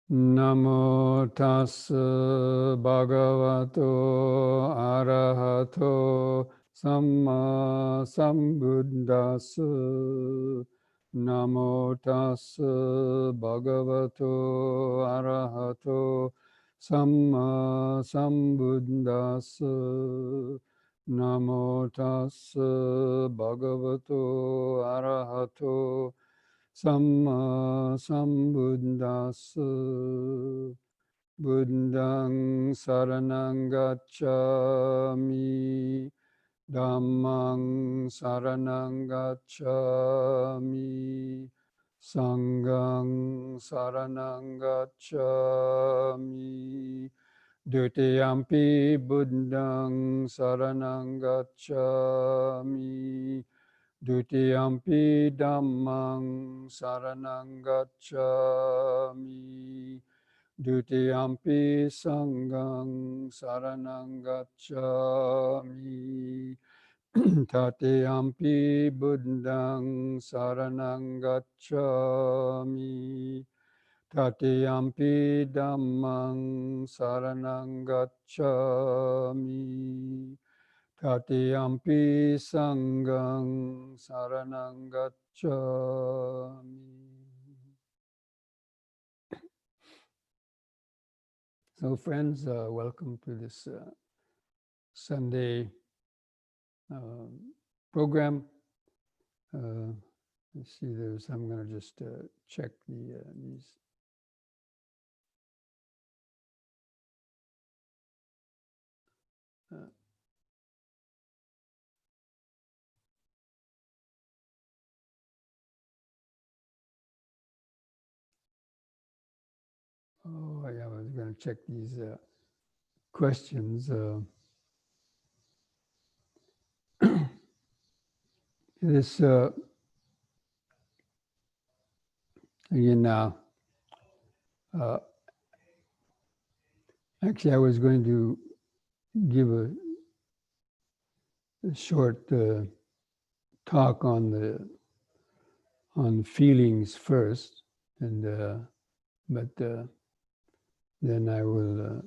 Namo tassa bhagavato arahato samma sambuddhassa. Namo tassa bhagavato arahato samma sambuddhassa. Namo tassa bhagavato arahato Samma sambuddhassa. Buddhang saranang gacchami. Dhammang saranang gacchami. Sanghang saranang gacchami. Dutiyampi buddhang saranang gacchami. Dutiyampi dhammang saranang gacchami. Dutiyampi sanghang saranang gacchami. Tatiyampi buddhang saranang gacchami. Tatiyampi dhammang saranang gacchami. Tatiyampi sanghang saranang gacchami. So friends, welcome to this Sunday program. Let's see, I'm going to just check these. Oh, yeah, I was going to check these questions. This, again, actually, I was going to give a short talk on feelings first, and but then I will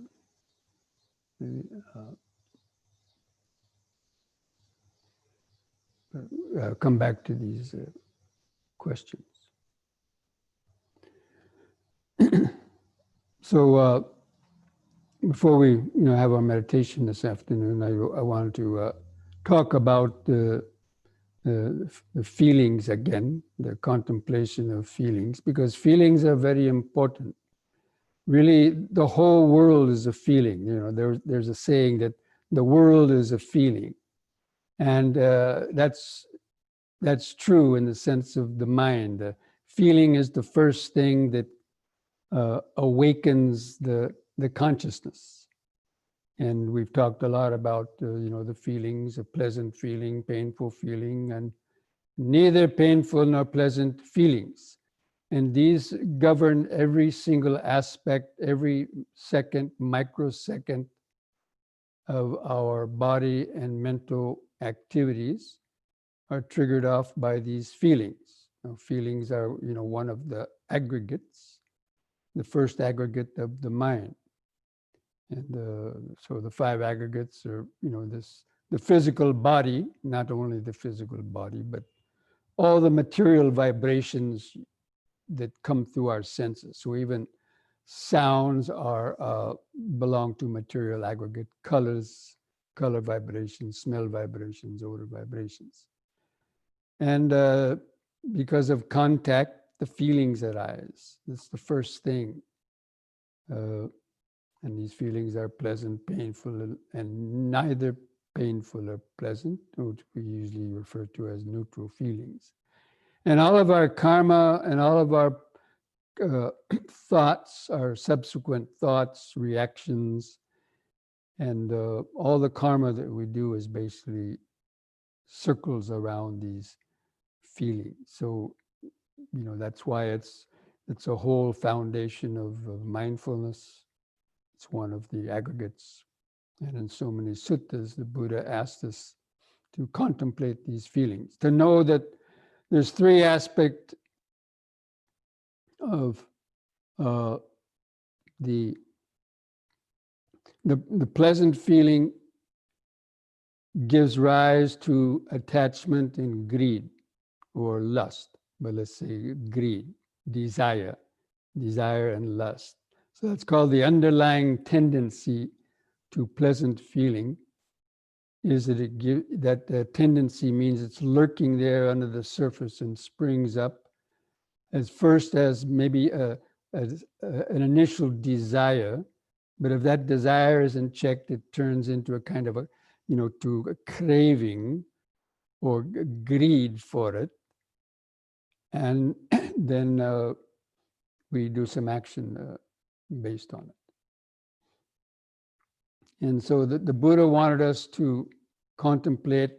maybe, come back to these questions. So before we have our meditation this afternoon, I wanted to talk about the feelings again, the contemplation of feelings, because feelings are very important. Really, the whole world is a feeling. There's a saying that the world is a feeling, and that's true in the sense of the mind. The feeling is the first thing that awakens the consciousness. And we've talked a lot about the feelings, a pleasant feeling, painful feeling, and neither painful nor pleasant feelings. And these govern every single aspect, every second, microsecond of our body and mental activities are triggered off by these feelings. Feelings are, one of the aggregates, the first aggregate of the mind. And so the five aggregates are, the physical body, not only the physical body, but all the material vibrations that come through our senses. So even sounds belong to material aggregate, color vibrations, smell vibrations, odor vibrations. And because of contact, the feelings arise. That's the first thing. And these feelings are pleasant, painful, and neither painful or pleasant, which we usually refer to as neutral feelings. And all of our karma and all of our thoughts, our subsequent thoughts, reactions, and all the karma that we do is basically circles around these feelings. So, that's why it's a whole foundation of mindfulness. It's one of the aggregates. And in so many suttas, the Buddha asked us to contemplate these feelings, to know that there's three aspects of the pleasant feeling gives rise to attachment and greed or lust. But let's say greed, desire and lust. So that's called the underlying tendency to pleasant feeling. Is that that tendency means it's lurking there under the surface and springs up as maybe an initial desire, but if that desire isn't checked, it turns into a kind of to a craving or greed for it, and then we do some action based on it. And so the Buddha wanted us to contemplate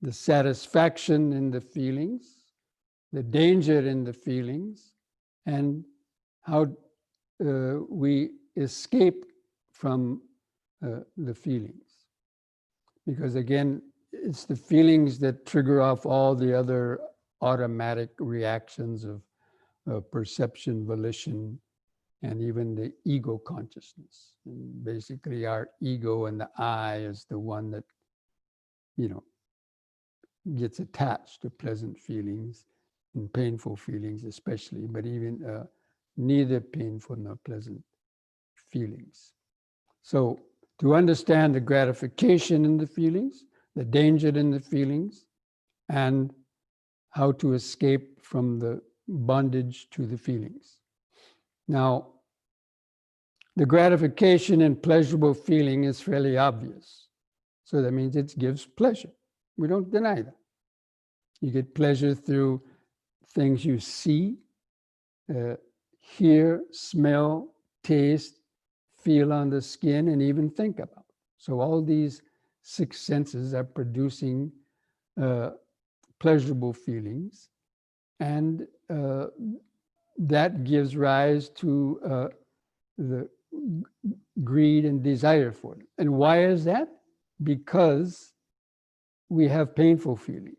the satisfaction in the feelings, the danger in the feelings, and how we escape from the feelings. Because again, it's the feelings that trigger off all the other automatic reactions of perception, volition, and even the ego consciousness. And basically our ego and the I is the one that, gets attached to pleasant feelings and painful feelings especially, but even neither painful nor pleasant feelings. So to understand the gratification in the feelings, the danger in the feelings, and how to escape from the bondage to the feelings. Now, the gratification in pleasurable feeling is fairly obvious. So that means it gives pleasure. We don't deny that. You get pleasure through things you see, hear, smell, taste, feel on the skin, and even think about. So all these 6 senses are producing pleasurable feelings, and that gives rise to the greed and desire for it. And why is that? Because we have painful feelings.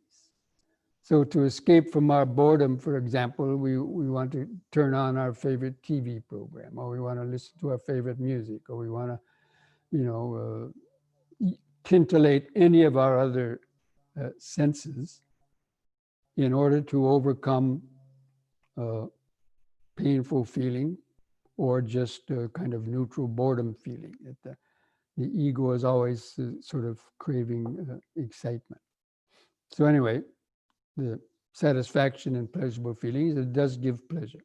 So to escape from our boredom, for example, we want to turn on our favorite TV program, or we want to listen to our favorite music, or we want to, titillate any of our other senses in order to overcome painful feeling or just a kind of neutral boredom feeling. That the ego is always sort of craving excitement. So anyway, the satisfaction and pleasurable feelings, it does give pleasure.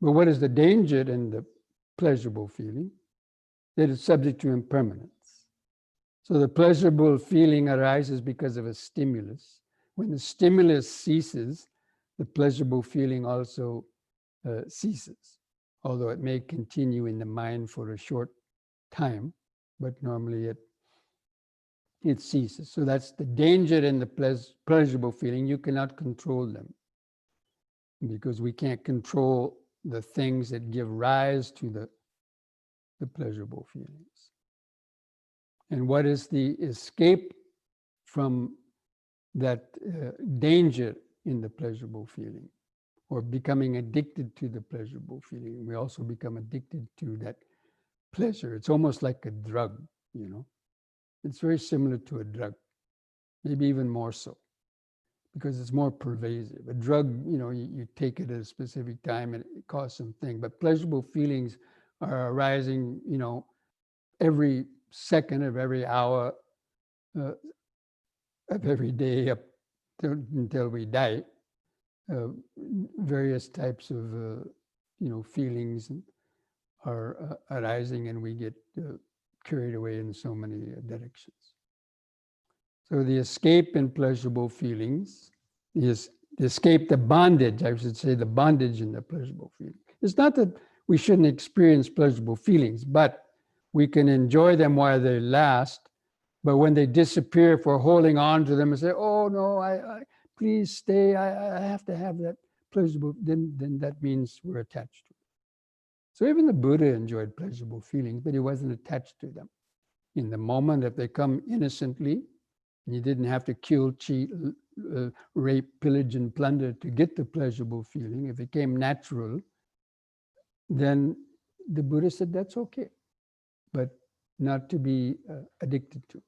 But what is the danger in the pleasurable feeling? That it's subject to impermanence. So the pleasurable feeling arises because of a stimulus. When the stimulus ceases, the pleasurable feeling also ceases, although it may continue in the mind for a short time, but normally it ceases. So that's the danger in the pleasurable feeling. You cannot control them because we can't control the things that give rise to the pleasurable feelings. And what is the escape from that danger in the pleasurable feeling, or becoming addicted to the pleasurable feeling? We also become addicted to that pleasure. It's almost like a drug, It's very similar to a drug, maybe even more so, because it's more pervasive. A drug, you take it at a specific time and it causes something, but pleasurable feelings are arising, every second of every hour of every day up until we die. Various types of, feelings are arising, and we get carried away in so many directions. So the escape in pleasurable feelings is to escape the bondage, I should say, the bondage in the pleasurable feeling. It's not that we shouldn't experience pleasurable feelings, but we can enjoy them while they last. But when they disappear, if we're holding on to them and say, oh no, I please stay, I have to have that pleasurable, then that means we're attached to it. So even the Buddha enjoyed pleasurable feelings, but he wasn't attached to them. In the moment, if they come innocently, and you didn't have to kill, cheat, rape, pillage, and plunder to get the pleasurable feeling, if it came natural, then the Buddha said that's okay, but not to be addicted to.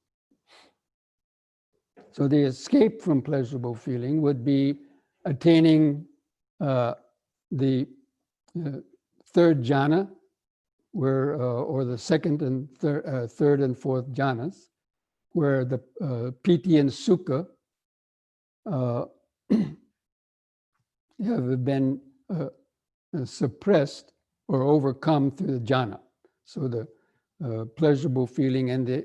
So the escape from pleasurable feeling would be attaining the third jhana, where or the second and third and fourth jhanas, where the piti and sukha have been suppressed or overcome through the jhana. So the pleasurable feeling and the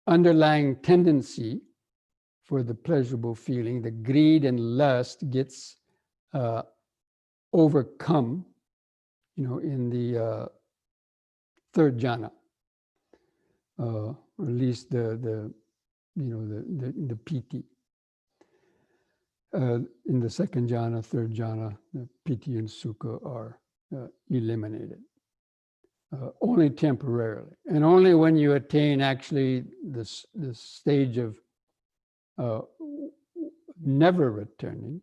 underlying tendency for the pleasurable feeling, the greed and lust, gets overcome, in the third jhana, or at least the piti. In the second jhana, third jhana, the piti and sukha are eliminated, only temporarily, and only when you attain actually this stage of never returning,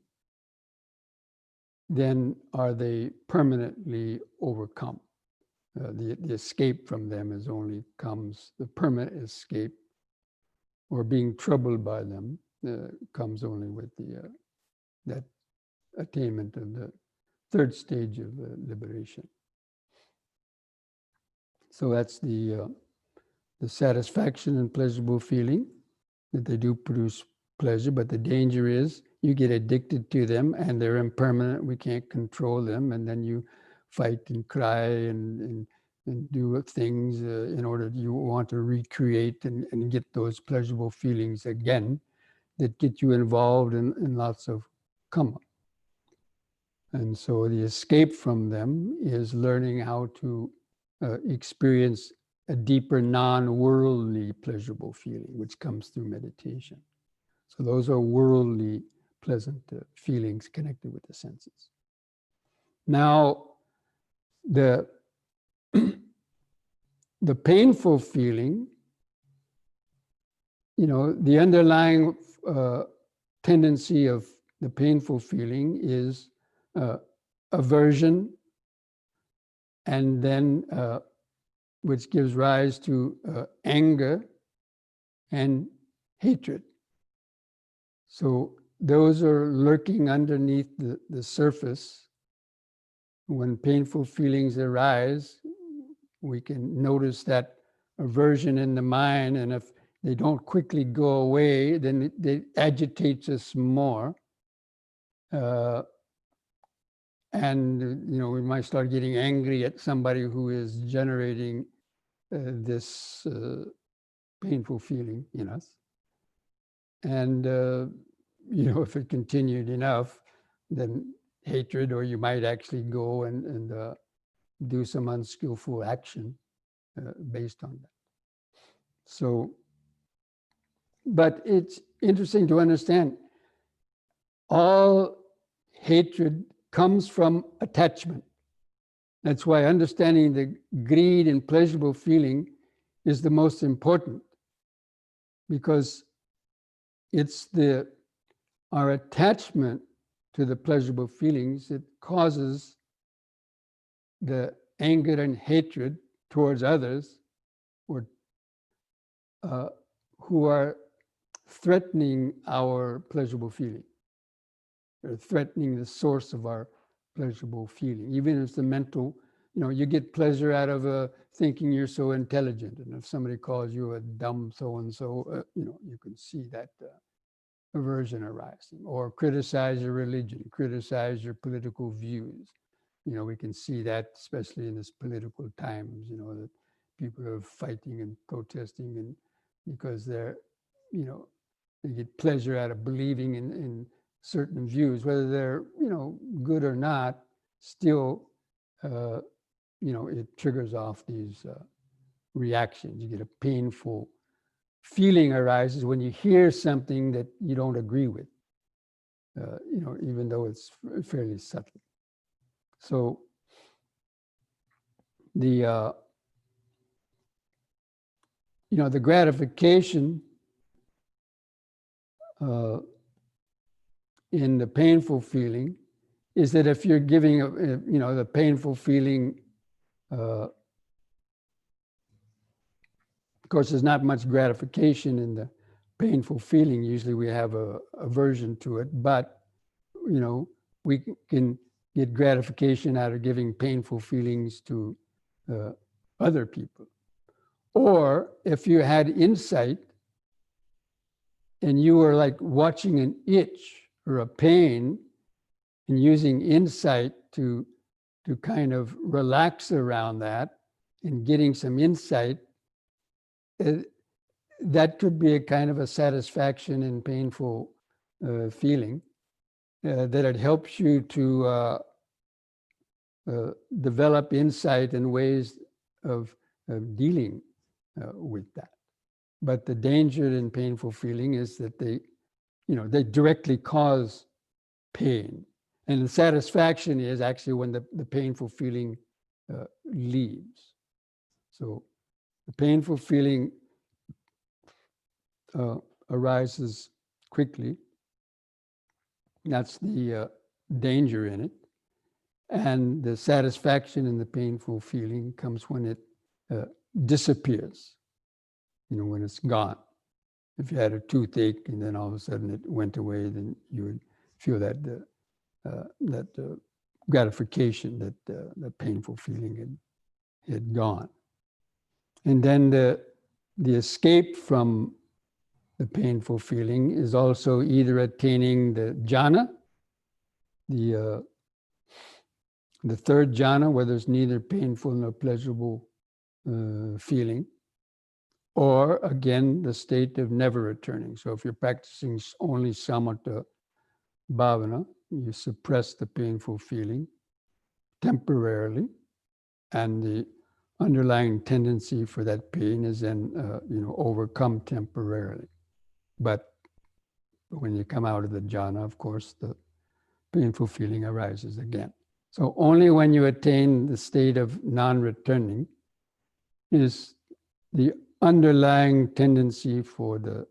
then are they permanently overcome. The escape from them comes, the permanent escape, or being troubled by them, comes only with that attainment of the third stage of liberation. So that's the satisfaction and pleasurable feeling, that they do produce pleasure, but the danger is you get addicted to them and they're impermanent, we can't control them, and then you fight and cry and do things in order, you want to recreate and get those pleasurable feelings again, that get you involved in lots of karma. And so the escape from them is learning how to experience a deeper non-worldly pleasurable feeling, which comes through meditation. So those are worldly pleasant feelings connected with the senses. Now, the painful feeling, the underlying tendency of the painful feeling is aversion, and then which gives rise to anger and hatred. So those are lurking underneath the surface. When painful feelings arise, we can notice that aversion in the mind, and if they don't quickly go away, then it agitates us more. And we might start getting angry at somebody who is generating this painful feeling in us. And if it continued enough, then hatred, or you might actually go and do some unskillful action based on that. So, but it's interesting to understand, all hatred comes from attachment. That's why understanding the greed and pleasurable feeling is the most important, because it's our attachment to the pleasurable feelings that causes the anger and hatred towards others, or who are threatening our pleasurable feeling, or threatening the source of our pleasurable feeling. Even if it's the mental, you get pleasure out of thinking you're so intelligent, and if somebody calls you a dumb so-and-so, you can see that aversion arising. Or criticize your religion, criticize your political views. We can see that, especially in this political times, that people are fighting and protesting, and because they're, they get pleasure out of believing in certain views, whether they're, good or not, still, it triggers off these reactions. You get a painful feeling arises when you hear something that you don't agree with, even though it's fairly subtle. So the gratification in the painful feeling is that if you're giving the painful feeling Of course, there's not much gratification in the painful feeling. Usually we have a aversion to it, but we can get gratification out of giving painful feelings to other people. Or if you had insight and you were like watching an itch or a pain and using insight to kind of relax around that and getting some insight, that could be a kind of a satisfaction in painful feeling, that it helps you to develop insight and ways of dealing with that. But the danger in painful feeling is that they directly cause pain. And the satisfaction is actually when the painful feeling leaves. So the painful feeling arises quickly. That's the danger in it. And the satisfaction in the painful feeling comes when it disappears, when it's gone. If you had a toothache and then all of a sudden it went away, then you would feel that gratification, that the painful feeling had gone. And then the escape from the painful feeling is also either attaining the jhana, the third jhana, where there's neither painful nor pleasurable feeling, or again, the state of never returning. So if you're practicing only samatha bhavana, you suppress the painful feeling temporarily, and the underlying tendency for that pain is then overcome temporarily. But when you come out of the jhana, of course, the painful feeling arises again. So only when you attain the state of non-returning is the underlying tendency for the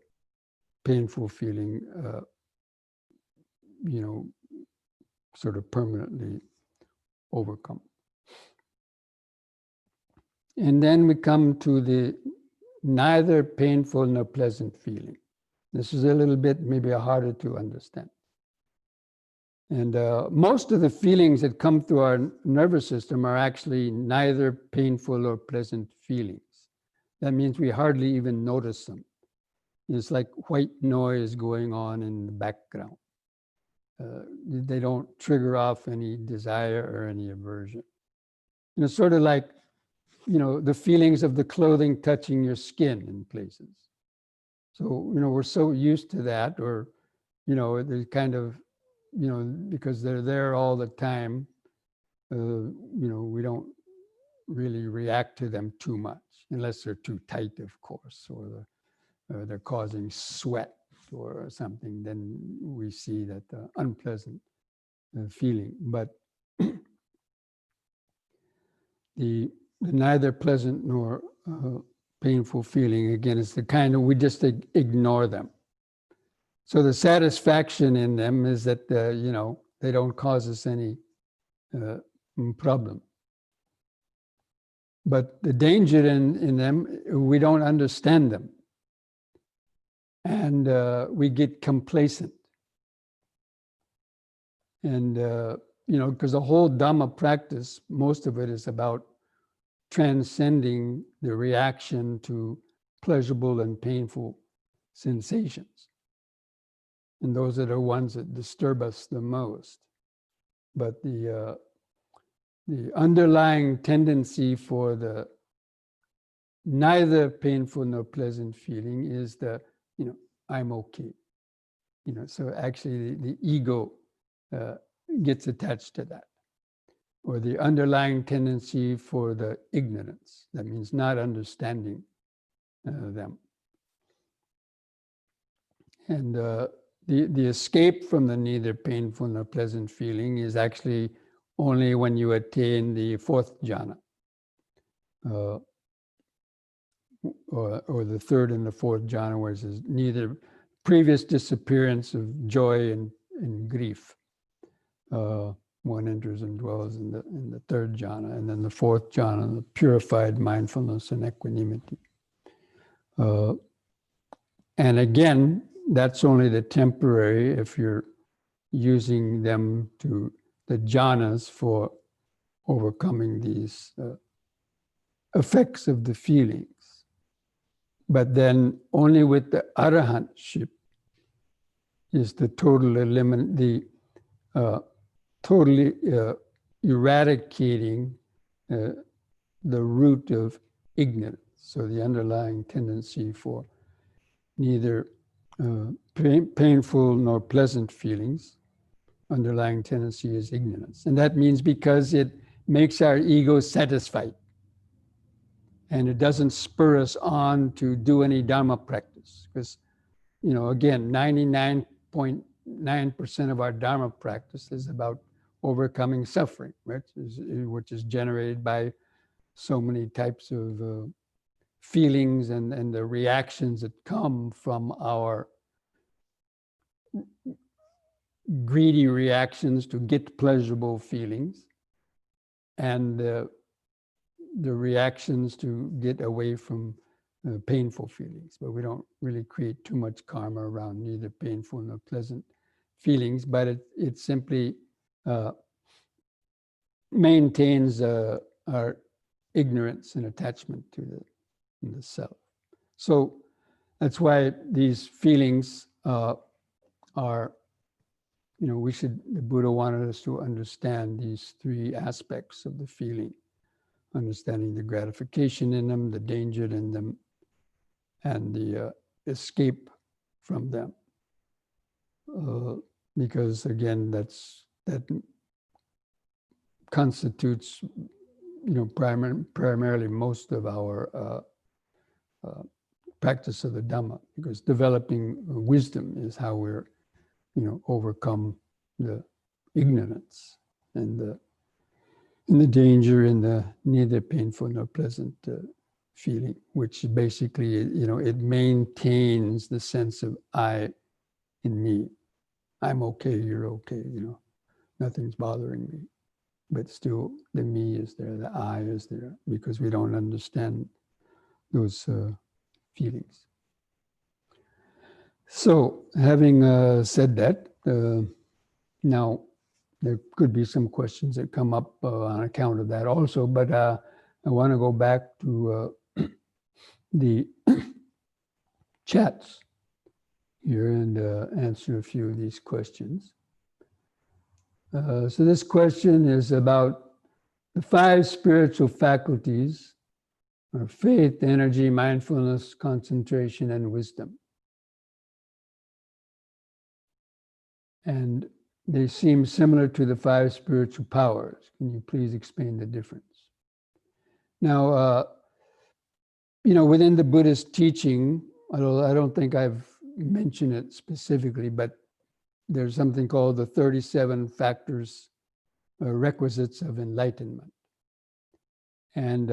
painful feeling, sort of permanently overcome. And then we come to the neither painful nor pleasant feeling. This is a little bit maybe harder to understand. And most of the feelings that come through our nervous system are actually neither painful or pleasant feelings. That means we hardly even notice them. It's like white noise going on in the background. They don't trigger off any desire or any aversion. And it's sort of like, the feelings of the clothing touching your skin in places. So, we're so used to that, or, there's kind of, because they're there all the time, we don't really react to them too much, unless they're too tight, of course, or they're causing sweat or something, then we see that unpleasant feeling. But the neither pleasant nor painful feeling, again, is the kind of, we just ignore them. So the satisfaction in them is that, they don't cause us any problem. But the danger in them, we don't understand them. And we get complacent. And, because the whole Dhamma practice, most of it is about transcending the reaction to pleasurable and painful sensations. And those are the ones that disturb us the most. But the underlying tendency for the neither painful nor pleasant feeling is the, I'm okay. So actually the ego gets attached to that. Or the underlying tendency for the ignorance. That means not understanding them. And the escape from the neither painful nor pleasant feeling is actually only when you attain the fourth jhana, or the third and the fourth jhana, where it says neither previous disappearance of joy and grief, one enters and dwells in the third jhana, and then the fourth jhana, the purified mindfulness and equanimity. And again, that's only the temporary if you're using them to the jhanas for overcoming these effects of the feelings. But then only with the arahantship is the totally eradicating the root of ignorance. So the underlying tendency for neither painful nor pleasant feelings, underlying tendency is ignorance. And that means because it makes our ego satisfied and it doesn't spur us on to do any Dhamma practice. Because, again, 99.9% of our Dhamma practice is about overcoming suffering, right? Which is generated by so many types of feelings and the reactions that come from our greedy reactions to get pleasurable feelings and the reactions to get away from painful feelings. But we don't really create too much karma around neither painful nor pleasant feelings, but it simply maintains our ignorance and attachment to the self. So that's why these feelings are, the Buddha wanted us to understand these three aspects of the feeling, understanding the gratification in them, the danger in them, and the escape from them. Because again, that constitutes, primarily most of our practice of the Dhamma, because developing wisdom is how we're, overcome the ignorance and the danger in the neither painful nor pleasant feeling, which basically, it maintains the sense of I in me. I'm okay, you're okay, nothing's bothering me. But still the me is there, the I is there, because we don't understand those feelings. So having said that, now there could be some questions that come up on account of that also, but I want to go back to the chats here and answer a few of these questions. So this question is about the 5 spiritual faculties are faith, energy, mindfulness, concentration, and wisdom. And they seem similar to the 5 spiritual powers. Can you please explain the difference? Now, within the Buddhist teaching, although I don't think I've mentioned it specifically, but there's something called the 37 factors, requisites of enlightenment. And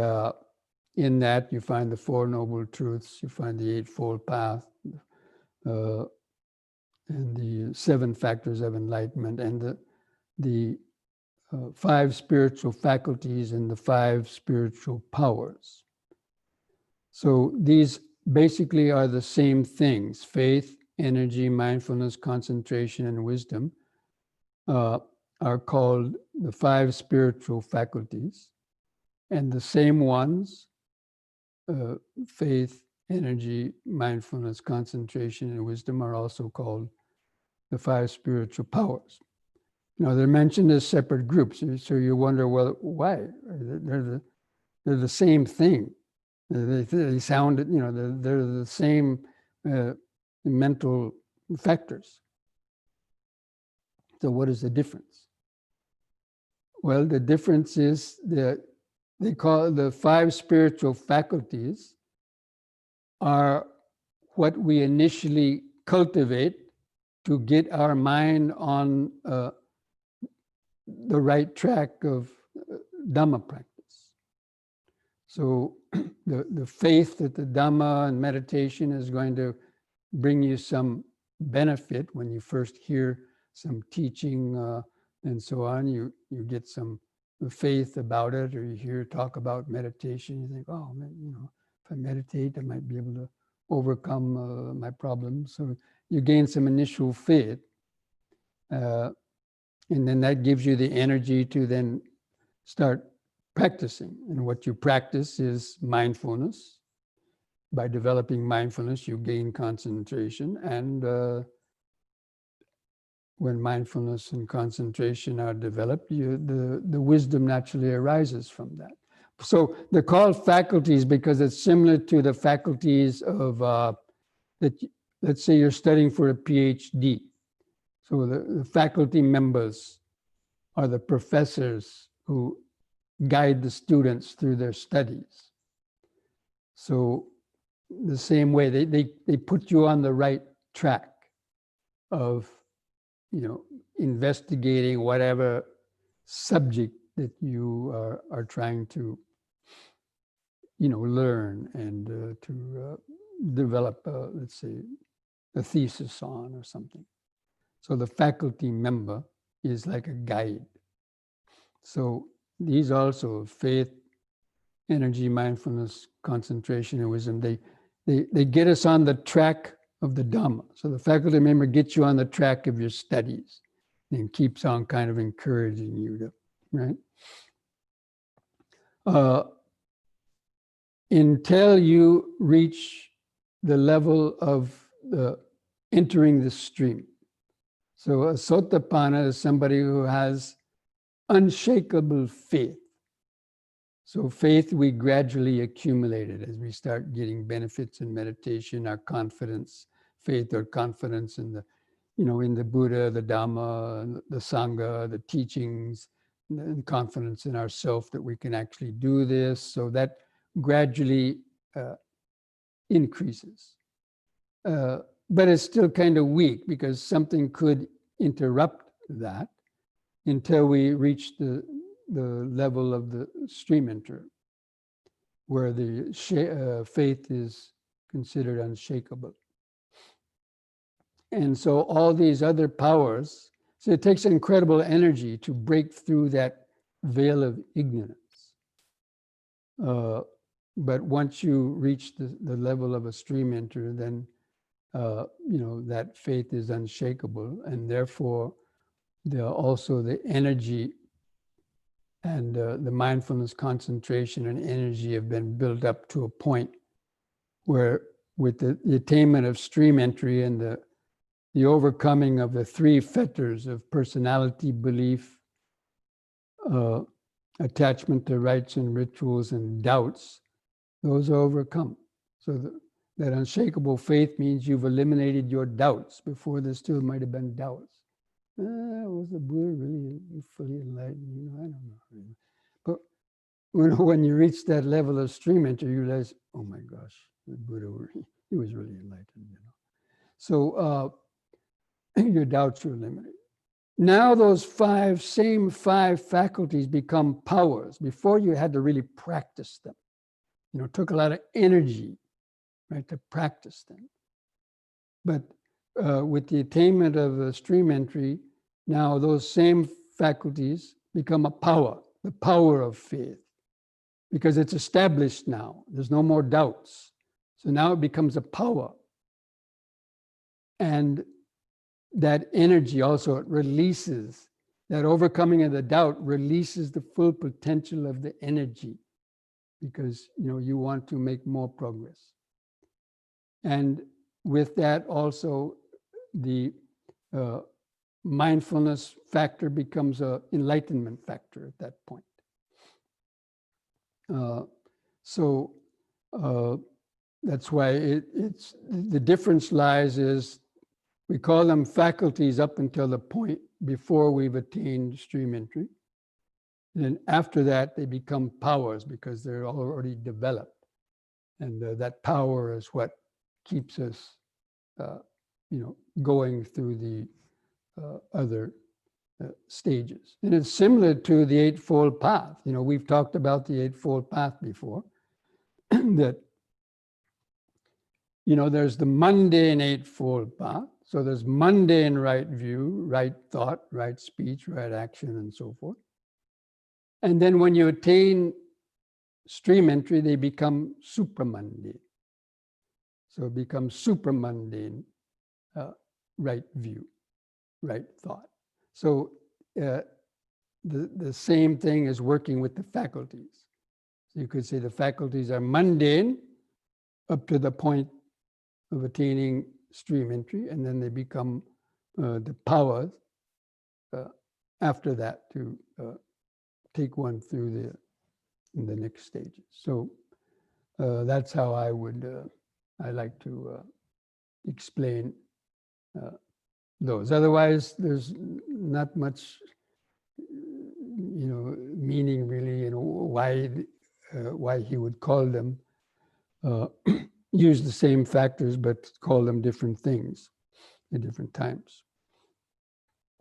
in that, you find the 4 noble truths, you find the Eightfold Path, and the 7 factors of enlightenment, and the 5 spiritual faculties and the 5 spiritual powers. So these basically are the same things: faith, energy, mindfulness, concentration, and wisdom are called the 5 spiritual faculties. And the same ones, faith, energy, mindfulness, concentration, and wisdom, are also called the 5 spiritual powers. Now they're mentioned as separate groups, so you wonder, well, why? They're the same thing. They sound, they're the same mental factors. So what is the difference? Well, the difference is that they call the 5 spiritual faculties are what we initially cultivate to get our mind on the right track of Dhamma practice. So the faith that the Dhamma and meditation is going to bring you some benefit when you first hear some teaching and so on. You get some faith about it, or you hear talk about meditation. You think, oh, man, if I meditate, I might be able to overcome my problems. So you gain some initial faith, and then that gives you the energy to then start practicing. And what you practice is mindfulness. By developing mindfulness, you gain concentration, and when mindfulness and concentration are developed, the wisdom naturally arises from that. So they're called faculties because it's similar to the faculties of that. Let's say you're studying for a PhD. So the faculty members are the professors who guide the students through their studies. So the same way, they put you on the right track of investigating whatever subject that you are trying to learn and to develop, let's say, a thesis on or something. So the faculty member is like a guide. So these also, faith, energy, mindfulness, concentration, and wisdom, they get us on the track of the Dhamma. So the faculty member gets you on the track of your studies and keeps on kind of encouraging you to, right? Until you reach the level of entering the stream. So a Sotapanna is somebody who has unshakable faith. So faith we gradually accumulated as we start getting benefits in meditation, our confidence, faith or confidence in the, in the Buddha, the Dhamma, the Sangha, the teachings, and confidence in ourself that we can actually do this. So that gradually increases. But it's still kind of weak because something could interrupt that until we reach the level of the stream enter, where the faith is considered unshakable. And so all these other powers, so it takes incredible energy to break through that veil of ignorance. But once you reach the level of a stream enter, then that faith is unshakable, and therefore also the energy and the mindfulness, concentration, and energy have been built up to a point where, with the attainment of stream entry and the overcoming of the three fetters of personality, belief, attachment to rites and rituals, and doubts, those are overcome. So that unshakable faith means you've eliminated your doubts. Before, there still might have been doubts. Was the Buddha really fully enlightened? I don't know. But when you reach that level of stream entry, you realize, oh my gosh, the Buddha, he was really enlightened. So your doubts are eliminated. Now those same five faculties become powers. Before, you had to really practice them. It took a lot of energy, right, to practice them. But with the attainment of the stream entry, now those same faculties become a power, the power of faith, because it's established now. There's no more doubts. So now it becomes a power. And that energy also, it releases, that overcoming of the doubt releases the full potential of the energy, because you want to make more progress. And with that also, the mindfulness factor becomes an enlightenment factor at that point. So that's why it's the difference lies is we call them faculties up until the point before we've attained stream entry. Then after that, they become powers because they're already developed. And that power is what keeps us going through the other stages. And it's similar to the Eightfold Path. We've talked about the Eightfold Path before, that, there's the mundane Eightfold Path, So there's mundane right view, right thought, right speech, right action, and so forth. And then when you attain stream entry, they become supramundane. So it becomes supramundane right view, right thought. So the same thing is working with the faculties. So you could say the faculties are mundane up to the point of attaining stream entry, and then they become the powers after that to take one through the next stages. So that's how I like to explain those. Otherwise, there's not much, meaning really, why he would call them, use the same factors, but call them different things at different times.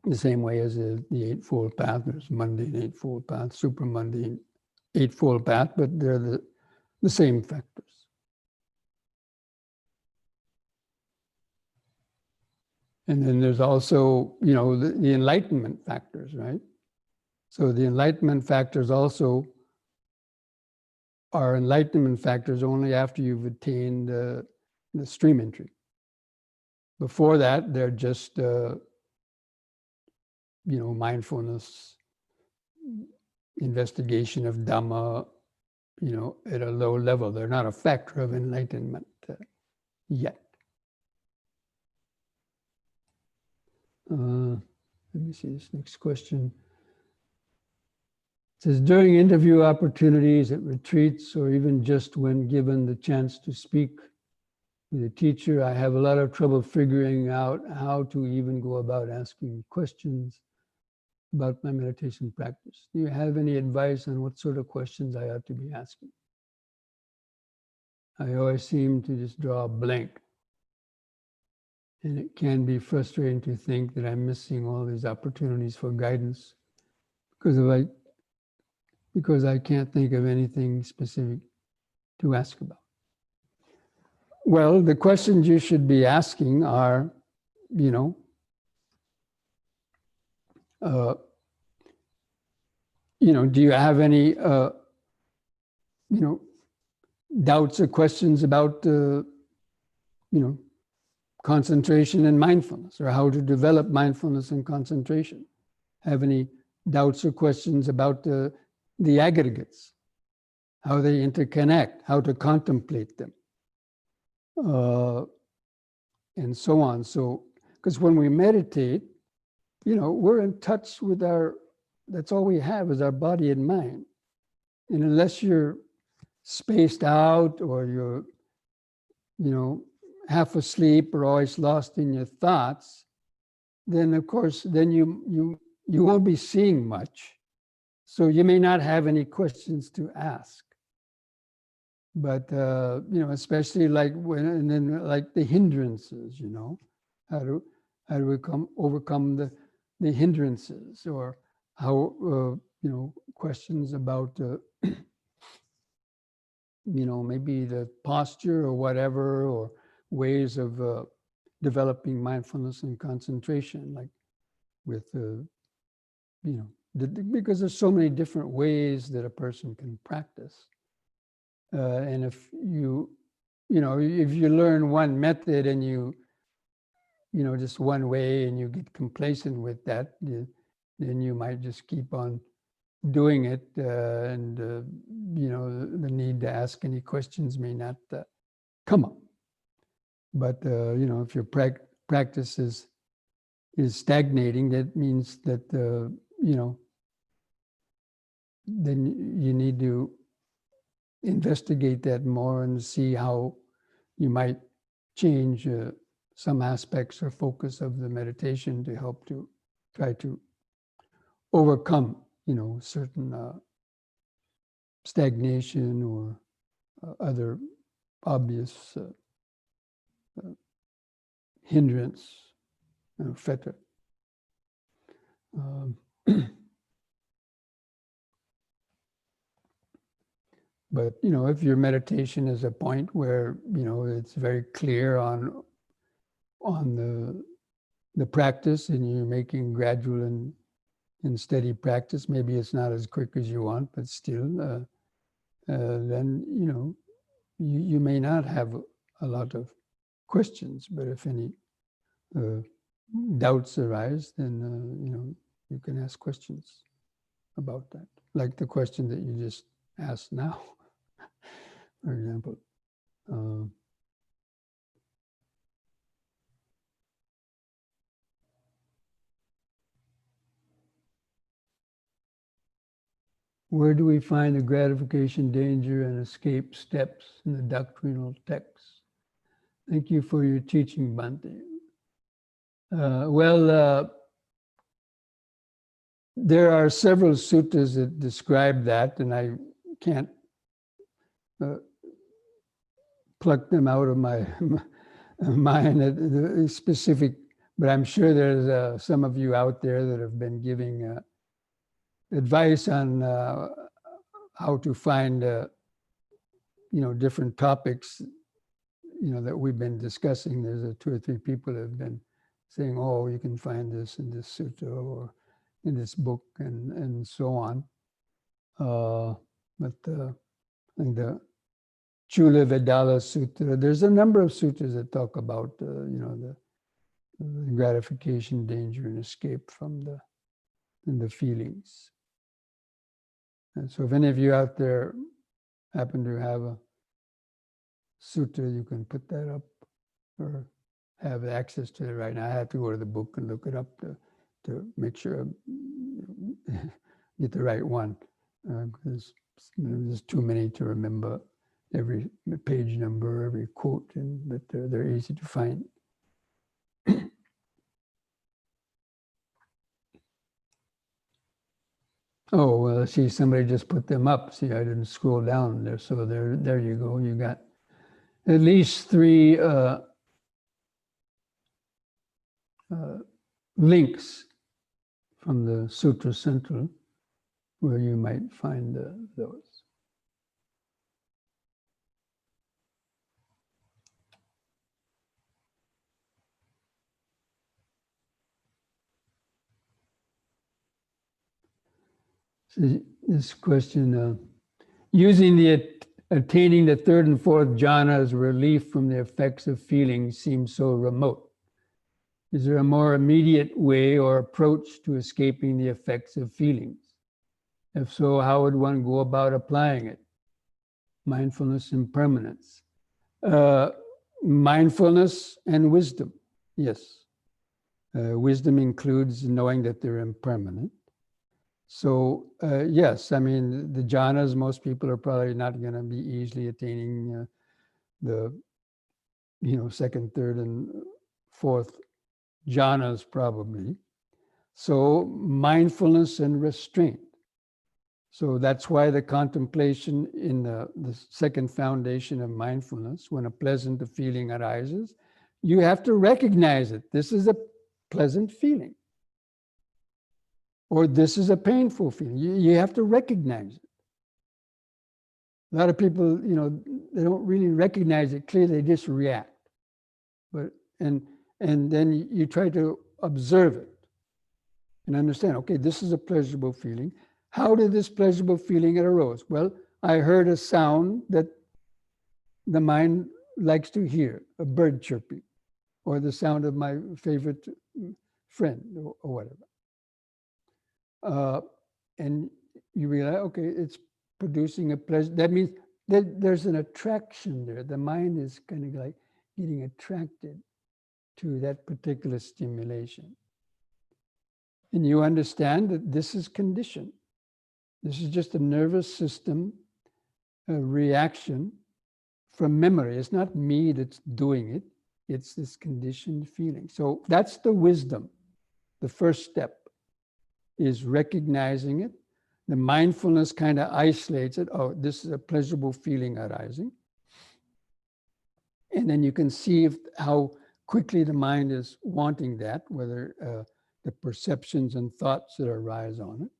The same way as the Eightfold Path, there's mundane Eightfold Path, supramundane Eightfold Path, but they're the same factors. And then there's also, the enlightenment factors, right? So the enlightenment factors also are enlightenment factors only after you've attained the stream entry. Before that, they're just, mindfulness, investigation of Dhamma, at a low level. They're not a factor of enlightenment yet. Let me see this next question. It says, during interview opportunities at retreats, or even just when given the chance to speak with a teacher, I have a lot of trouble figuring out how to even go about asking questions about my meditation practice. Do you have any advice on what sort of questions I ought to be asking? I always seem to just draw a blank. And it can be frustrating to think that I'm missing all these opportunities for guidance because I can't think of anything specific to ask about. Well, the questions you should be asking are, do you have any, doubts or questions about, concentration and mindfulness, or how to develop mindfulness and concentration? Have any doubts or questions about the aggregates, how they interconnect, how to contemplate them, and so on. So, because when we meditate, we're in touch with that's all we have is our body and mind. And unless you're spaced out or you're, half asleep or always lost in your thoughts, then of course, you won't be seeing much. So you may not have any questions to ask. But, especially like the hindrances, how do we overcome the hindrances, or how, questions about, maybe the posture or whatever, or ways of developing mindfulness and concentration, like with, because there's so many different ways that a person can practice. And if if you learn one method and just one way, and you get complacent with that, then you might just keep on doing it, and the need to ask any questions may not come up. But if your practice is stagnating, that means that then you need to investigate that more and see how you might change some aspects or focus of the meditation to help to try to overcome, certain stagnation or other obvious hindrance, fetter. But, if your meditation is a point where, it's very clear on the the practice and you're making gradual and steady practice, maybe it's not as quick as you want, but still, then, you may not have a lot of questions, but if any doubts arise, then, you can ask questions about that. Like the question that you just asked now, for example. Where do we find the gratification, danger, and escape steps in the doctrinal texts? Thank you for your teaching, Bhante. There are several suttas that describe that, and I can't pluck them out of my mind, the specific, but I'm sure there's some of you out there that have been giving advice on how to find, different topics, that we've been discussing. There's 2 or 3 people that have been saying, oh, you can find this in this sutta or in this book and so on. But in the Chula Vedala Sutta, there's a number of suttas that talk about, the gratification, danger, and escape from the feelings. And so if any of you out there happen to have a sutta, you can put that up or have access to it right now. I have to go to the book and look it up to make sure I get the right one, because there's too many to remember every page number, every quote, but they're easy to find. Oh, well, see, somebody just put them up. See, I didn't scroll down there. So there you go. You got at least 3 links from the Sutra Central where you might find those. So this question, using attaining the 3rd and 4th jhana as relief from the effects of feelings seems so remote. Is there a more immediate way or approach to escaping the effects of feelings? If so, how would one go about applying it? Mindfulness and permanence. Mindfulness and wisdom, yes. Wisdom includes knowing that they're impermanent. So yes, I mean, the jhanas, most people are probably not going to be easily attaining the, 2nd, 3rd, and 4th jhanas probably. So mindfulness and restraint. So that's why the contemplation in the 2nd foundation of mindfulness, when a pleasant feeling arises, you have to recognize it. This is a pleasant feeling. Or this is a painful feeling. You have to recognize it. A lot of people, they don't really recognize it clearly, they just react. And then you try to observe it and understand, okay, this is a pleasurable feeling. How did this pleasurable feeling arose? Well, I heard a sound that the mind likes to hear, a bird chirping, or the sound of my favorite friend, or whatever. And you realize, okay, it's producing a pleasure. That means that there's an attraction there. The mind is kind of like getting attracted to that particular stimulation. And you understand that this is conditioned. This is just a nervous system reaction from memory. It's not me that's doing it. It's this conditioned feeling. So that's the wisdom. The first step is recognizing it. The mindfulness kind of isolates it. Oh, this is a pleasurable feeling arising. And then you can see how quickly the mind is wanting that, whether the perceptions and thoughts that arise on it.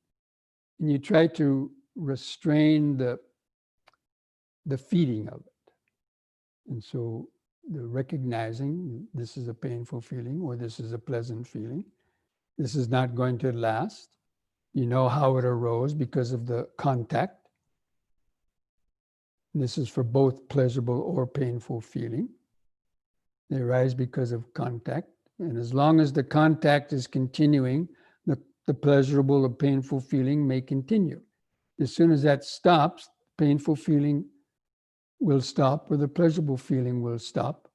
And you try to restrain the feeding of it. And so the recognizing this is a painful feeling or this is a pleasant feeling. This is not going to last. You know how it arose because of the contact. This is for both pleasurable or painful feeling. They arise because of contact. And as long as the contact is continuing, the pleasurable or painful feeling may continue. As soon as that stops, painful feeling will stop or the pleasurable feeling will stop,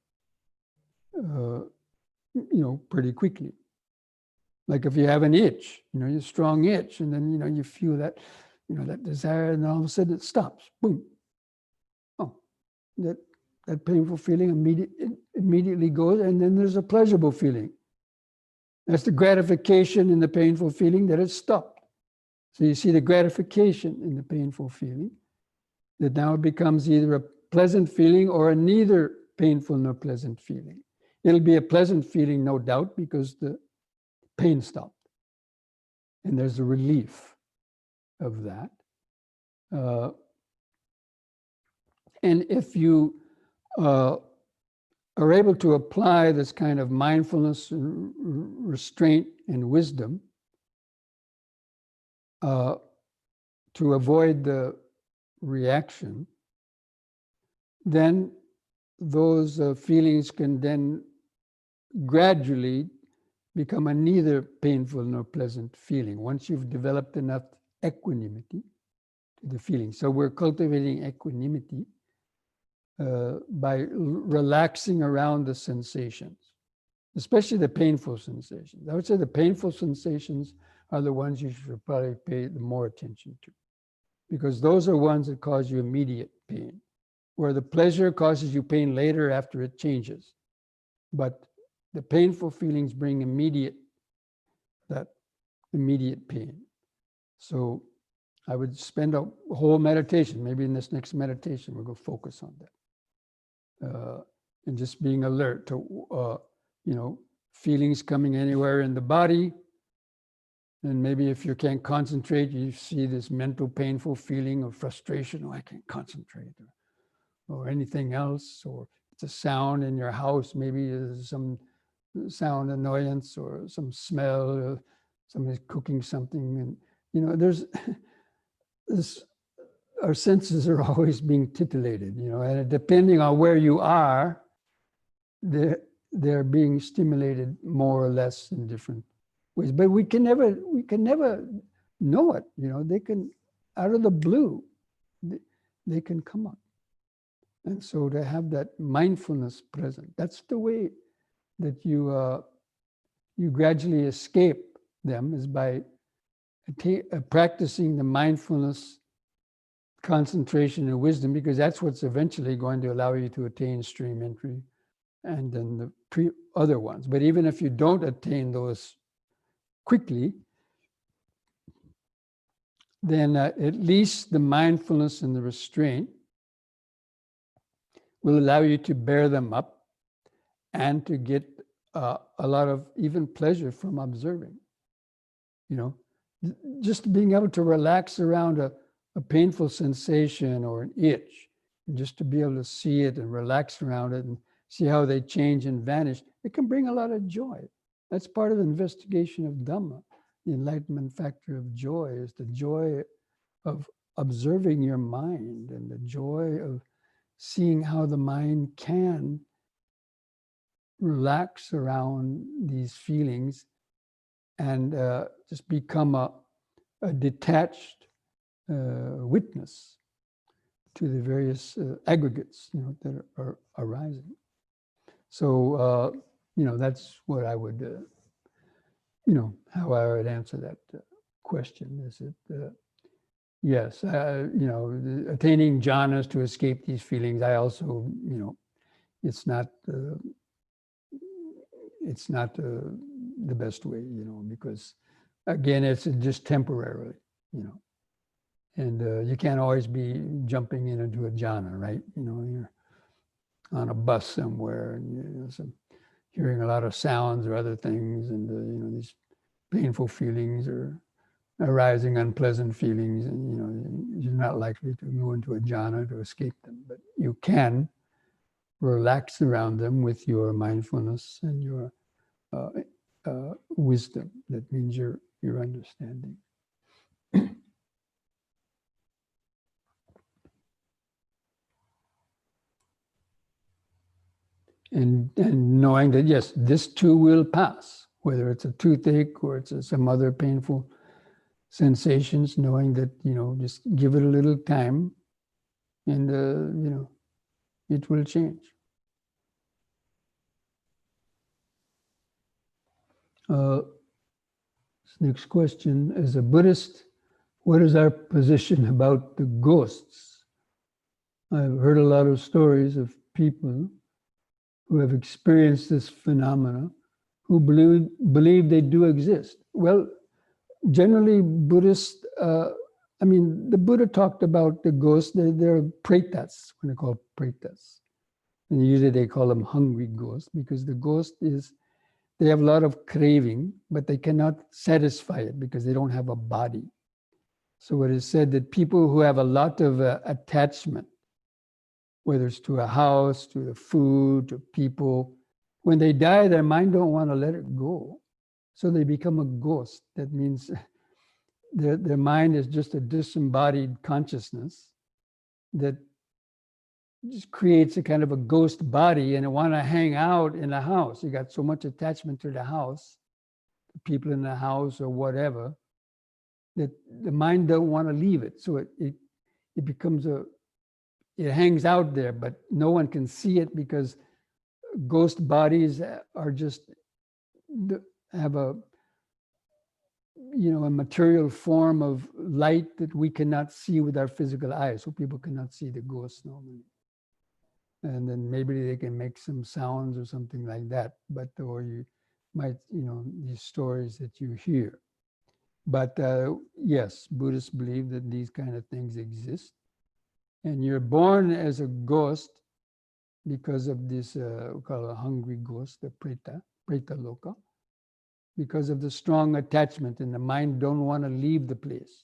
pretty quickly. Like if you have an itch, you strong itch, and then, you feel that, that desire, and all of a sudden it stops, boom. Oh, that painful feeling immediately goes, and then there's a pleasurable feeling. That's the gratification in the painful feeling that it stopped. So you see the gratification in the painful feeling, that now it becomes either a pleasant feeling or a neither painful nor pleasant feeling. It'll be a pleasant feeling, no doubt, because the pain stopped. And there's a relief of that. And if you are able to apply this kind of mindfulness and restraint and wisdom to avoid the reaction, then those feelings can then gradually become a neither painful nor pleasant feeling once you've developed enough equanimity to the feeling. So we're cultivating equanimity by relaxing around the sensations, especially the painful sensations. I would say the painful sensations are the ones you should probably pay the more attention to, because those are ones that cause you immediate pain, where the pleasure causes you pain later after it changes. But the painful feelings bring that immediate pain. So I would spend a whole meditation, maybe in this next meditation, we'll go focus on that. And just being alert to, feelings coming anywhere in the body. And maybe if you can't concentrate, you see this mental painful feeling of frustration, I can't concentrate, or anything else, or it's a sound in your house, maybe there's some sound annoyance or some smell, or somebody's cooking something, and there's this. Our senses are always being titillated, and depending on where you are, they're being stimulated more or less in different ways. But we can never know it. They can, out of the blue, they can come up. And so to have that mindfulness present, that's the way that you gradually escape them, is by practicing the mindfulness, concentration, and wisdom, because that's what's eventually going to allow you to attain stream entry and then the other ones. But even if you don't attain those quickly, then at least the mindfulness and the restraint will allow you to bear them up and to get a lot of even pleasure from observing. Just being able to relax around a painful sensation or an itch, and just to be able to see it and relax around it and see how they change and vanish, it can bring a lot of joy. That's part of the investigation of Dhamma. The enlightenment factor of joy is the joy of observing your mind and the joy of seeing how the mind can relax around these feelings and just become a detached witness to the various aggregates, that are arising. So, that's what I would, how I would answer that question. Is it, yes, attaining jhanas to escape these feelings. I also, it's not the best way, because again, it's just temporarily, And you can't always be jumping into a jhana, right? You're on a bus somewhere and hearing a lot of sounds or other things, and these painful feelings are arising, unpleasant feelings, and you're not likely to go into a jhana to escape them. But you can relax around them with your mindfulness and your wisdom. That means your understanding. And knowing that, yes, this too will pass, whether it's a toothache or it's some other painful sensations, knowing that, just give it a little time and, it will change. Next question, as a Buddhist, what is our position about the ghosts? I've heard a lot of stories of people who have experienced this phenomena, who believe they do exist. Well, generally Buddhist, the Buddha talked about the ghosts, they're pretas, when they're called pretas. And usually they call them hungry ghosts, because the ghost is, they have a lot of craving, but they cannot satisfy it because they don't have a body. So it is said that people who have a lot of attachment, whether it's to a house, to the food, to people, when they die, their mind don't want to let it go. So they become a ghost. That means their mind is just a disembodied consciousness that just creates a kind of a ghost body, and it want to hang out in the house. You got so much attachment to the house, the people in the house or whatever, that the mind don't want to leave it. So it becomes it hangs out there, but no one can see it, because ghost bodies are just, have a material form of light that we cannot see with our physical eyes. So people cannot see the ghosts normally. And then maybe they can make some sounds or something like that, or you might, these stories that you hear. But yes, Buddhists believe that these kind of things exist. And you're born as a ghost because of this, we call it a hungry ghost, the preta loka, because of the strong attachment, and the mind don't want to leave the place.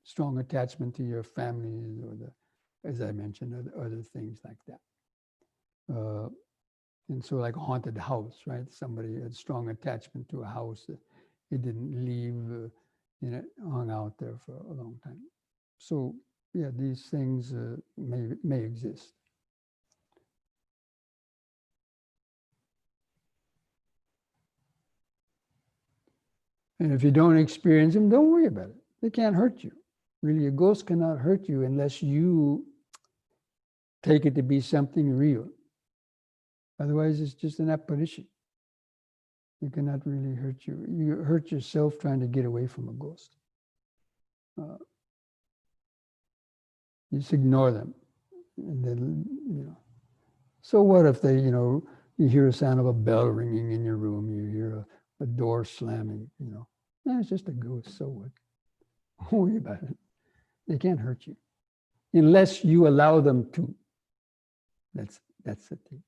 Strong attachment to your family, or as I mentioned, other things like that. And so like a haunted house, right? Somebody had strong attachment to a house. It didn't leave, hung out there for a long time. So yeah, these things may exist. And if you don't experience them, don't worry about it. They can't hurt you. Really, a ghost cannot hurt you unless you take it to be something real. Otherwise, it's just an apparition. It cannot really hurt you. You hurt yourself trying to get away from a ghost. You just ignore them. And then, So what if they, you hear a sound of a bell ringing in your room, you hear a door slamming, it's just a ghost, so what? Don't worry about it. They can't hurt you. Unless you allow them to. That's the thing.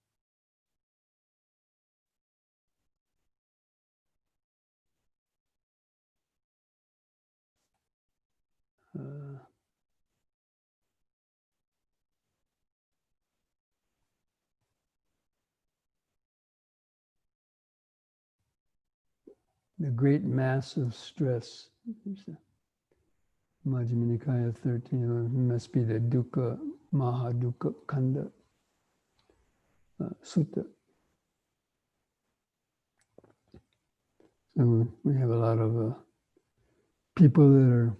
The great mass of stress. Majjhima Nikaya 13, must be the Dukkha, Maha Dukkha Kanda Sutta. So we have a lot of people that are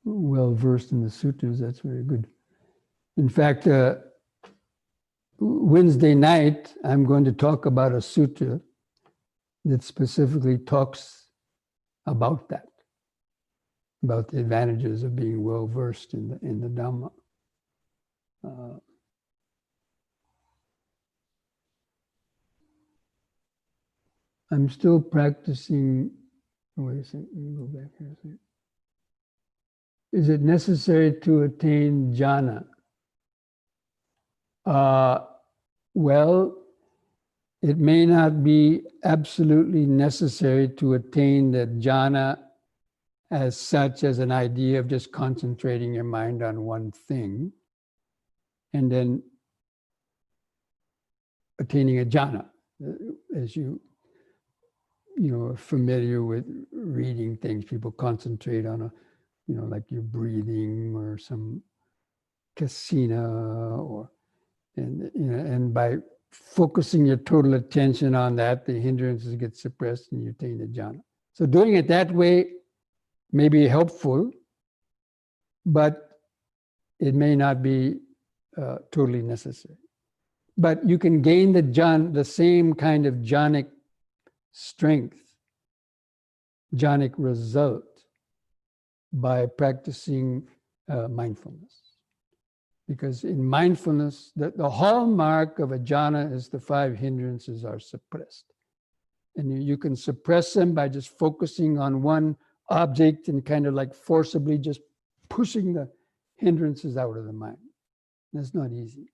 well versed in the sutras. That's very good. In fact, Wednesday night, I'm going to talk about a sutta that specifically talks about that, about the advantages of being well versed in the Dhamma. I'm still practicing. Wait a second, let me go back here a second. Is it necessary to attain jhana? Well, it may not be absolutely necessary to attain the jhana as such, as an idea of just concentrating your mind on one thing and then attaining a jhana. As you are familiar with reading things, people concentrate on a, like your breathing or some kasina, and by focusing your total attention on that, the hindrances get suppressed and you attain the jhana. So doing it that way may be helpful, but it may not be totally necessary. But you can gain the same kind of jhanic strength, jhanic result, by practicing mindfulness. Because in mindfulness, the hallmark of a jhana is the 5 hindrances are suppressed. And you can suppress them by just focusing on one object and kind of like forcibly just pushing the hindrances out of the mind. That's not easy.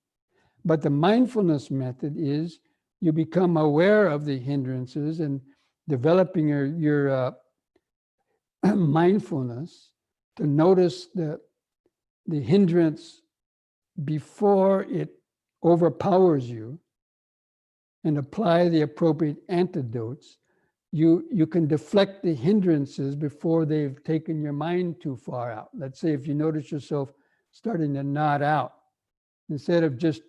But the mindfulness method is you become aware of the hindrances and developing your mindfulness to notice the hindrance before it overpowers you and apply the appropriate antidotes. You can deflect the hindrances before they've taken your mind too far out. Let's say if you notice yourself starting to nod out, instead of just,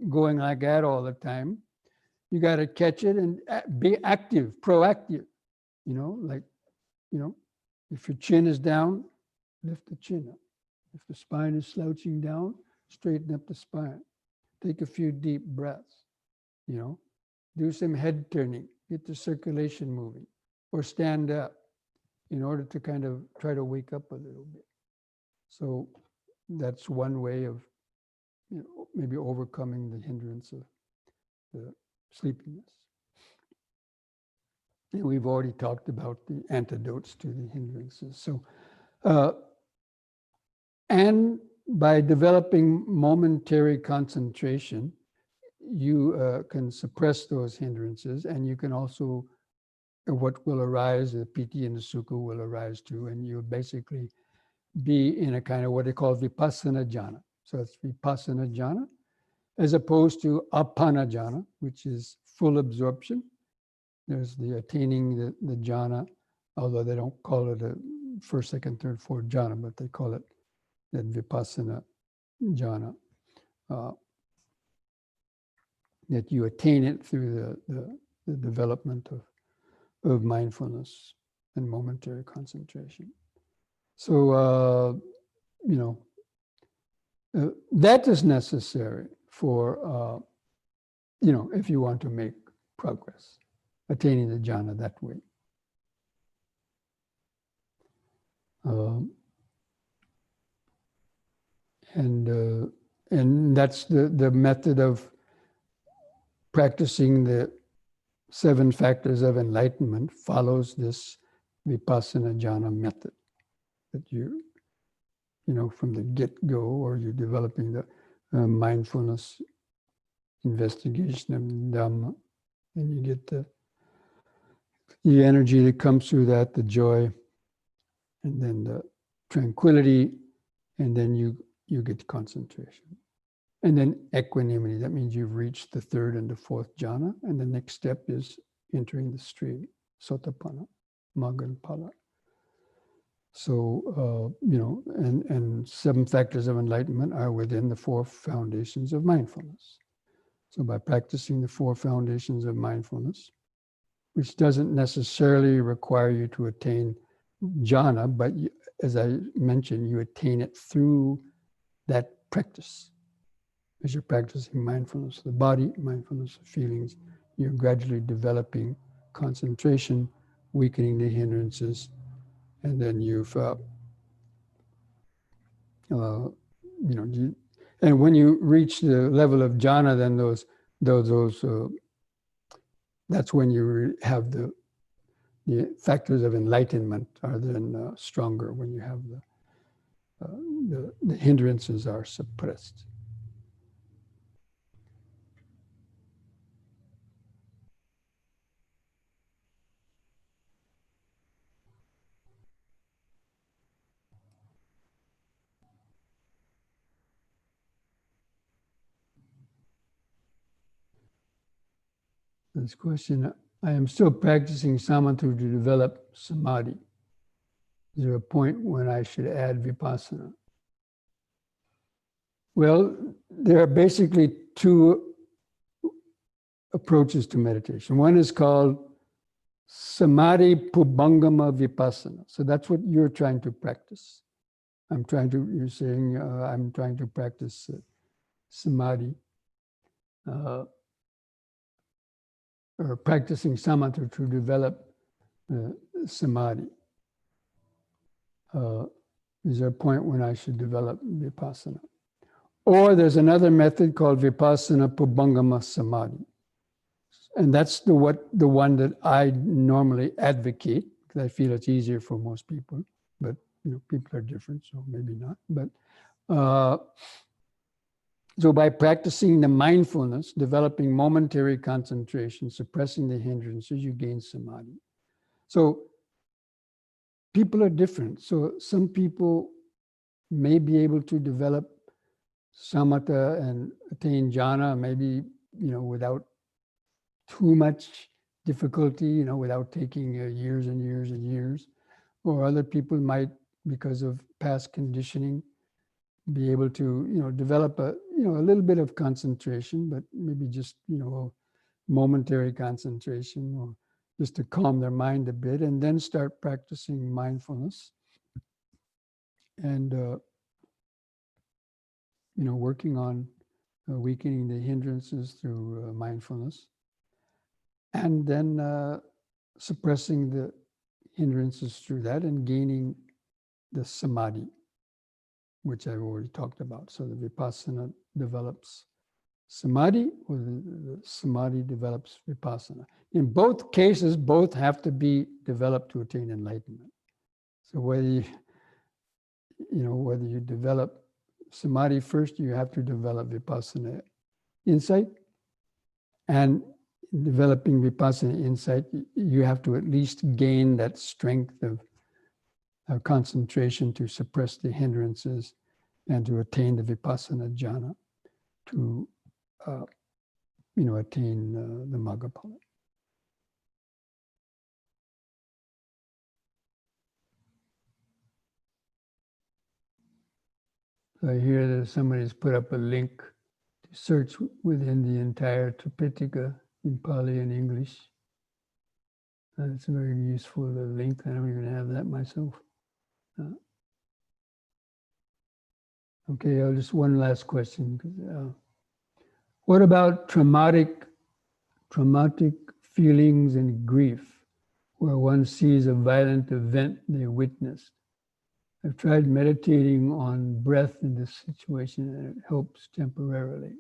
going like that all the time, you got to catch it and be active, proactive, if your chin is down, lift the chin up. If the spine is slouching down, straighten up the spine. Take a few deep breaths, do some head turning, get the circulation moving, or stand up in order to kind of try to wake up a little bit. So that's one way of maybe overcoming the hindrance of the sleepiness. And we've already talked about the antidotes to the hindrances. So, and by developing momentary concentration, you can suppress those hindrances, and you can also, what will arise, the piti and the sukha will arise too, and you'll basically be in a kind of what they call vipassana jhana. So it's vipassana jhana, as opposed to appana jhana, which is full absorption. There's the attaining the jhana, although they don't call it a first, second, third, fourth jhana, but they call it that vipassana jhana. That you attain it through the development of mindfulness and momentary concentration. So, that is necessary for, if you want to make progress, attaining the jhana that way. And that's the method of practicing the 7 factors of enlightenment follows this vipassana jhana method that from the get-go, or you're developing the mindfulness investigation of Dhamma, and you get the energy that comes through that, the joy, and then the tranquility, and then you get concentration. And then equanimity, that means you've reached the 3rd and the 4th jhana, and the next step is entering the stream, sotapanna, magga and phala. So, and 7 factors of enlightenment are within the 4 foundations of mindfulness. So by practicing the 4 foundations of mindfulness, which doesn't necessarily require you to attain jhana, but as I mentioned, you attain it through that practice. As you're practicing mindfulness of the body, mindfulness of feelings, you're gradually developing concentration, weakening the hindrances, and then you've, and when you reach the level of jhana, then that's when you have the factors of enlightenment are then stronger, when you have the hindrances are suppressed. This question, I am still practicing samatha to develop samadhi. Is there a point when I should add vipassana? Well, there are basically two approaches to meditation. One is called samadhi pubangama vipassana. So that's what you're trying to practice. You're saying, I'm trying to practice samadhi, or practicing samatha to develop samadhi. Is there a point when I should develop vipassana? Or there's another method called vipassana pubangama samadhi. And that's the one that I normally advocate, because I feel it's easier for most people. But people are different, so maybe not. But so by practicing the mindfulness, developing momentary concentration, suppressing the hindrances, you gain samadhi. So people are different. So some people may be able to develop samatha and attain jhana, maybe without too much difficulty, without taking years and years and years. Or other people might, because of past conditioning, be able to develop a little bit of concentration, but maybe just a momentary concentration, or just to calm their mind a bit, and then start practicing mindfulness and working on weakening the hindrances through mindfulness, and then suppressing the hindrances through that and gaining the samadhi, which I've already talked about. So the vipassana develops samadhi, or the samadhi develops vipassana. In both cases, both have to be developed to attain enlightenment. So whether you develop samadhi first, you have to develop vipassana insight. And developing vipassana insight, you have to at least gain that strength of concentration to suppress the hindrances and to attain the vipassana jhana, to attain the Maggaphila. So I hear that somebody's put up a link to search within the entire Tripitaka in Pali and English. It's a very useful link. I don't even have that myself. Okay, just one last question. What about traumatic feelings and grief, where one sees a violent event they witnessed? I've tried meditating on breath in this situation, and it helps temporarily.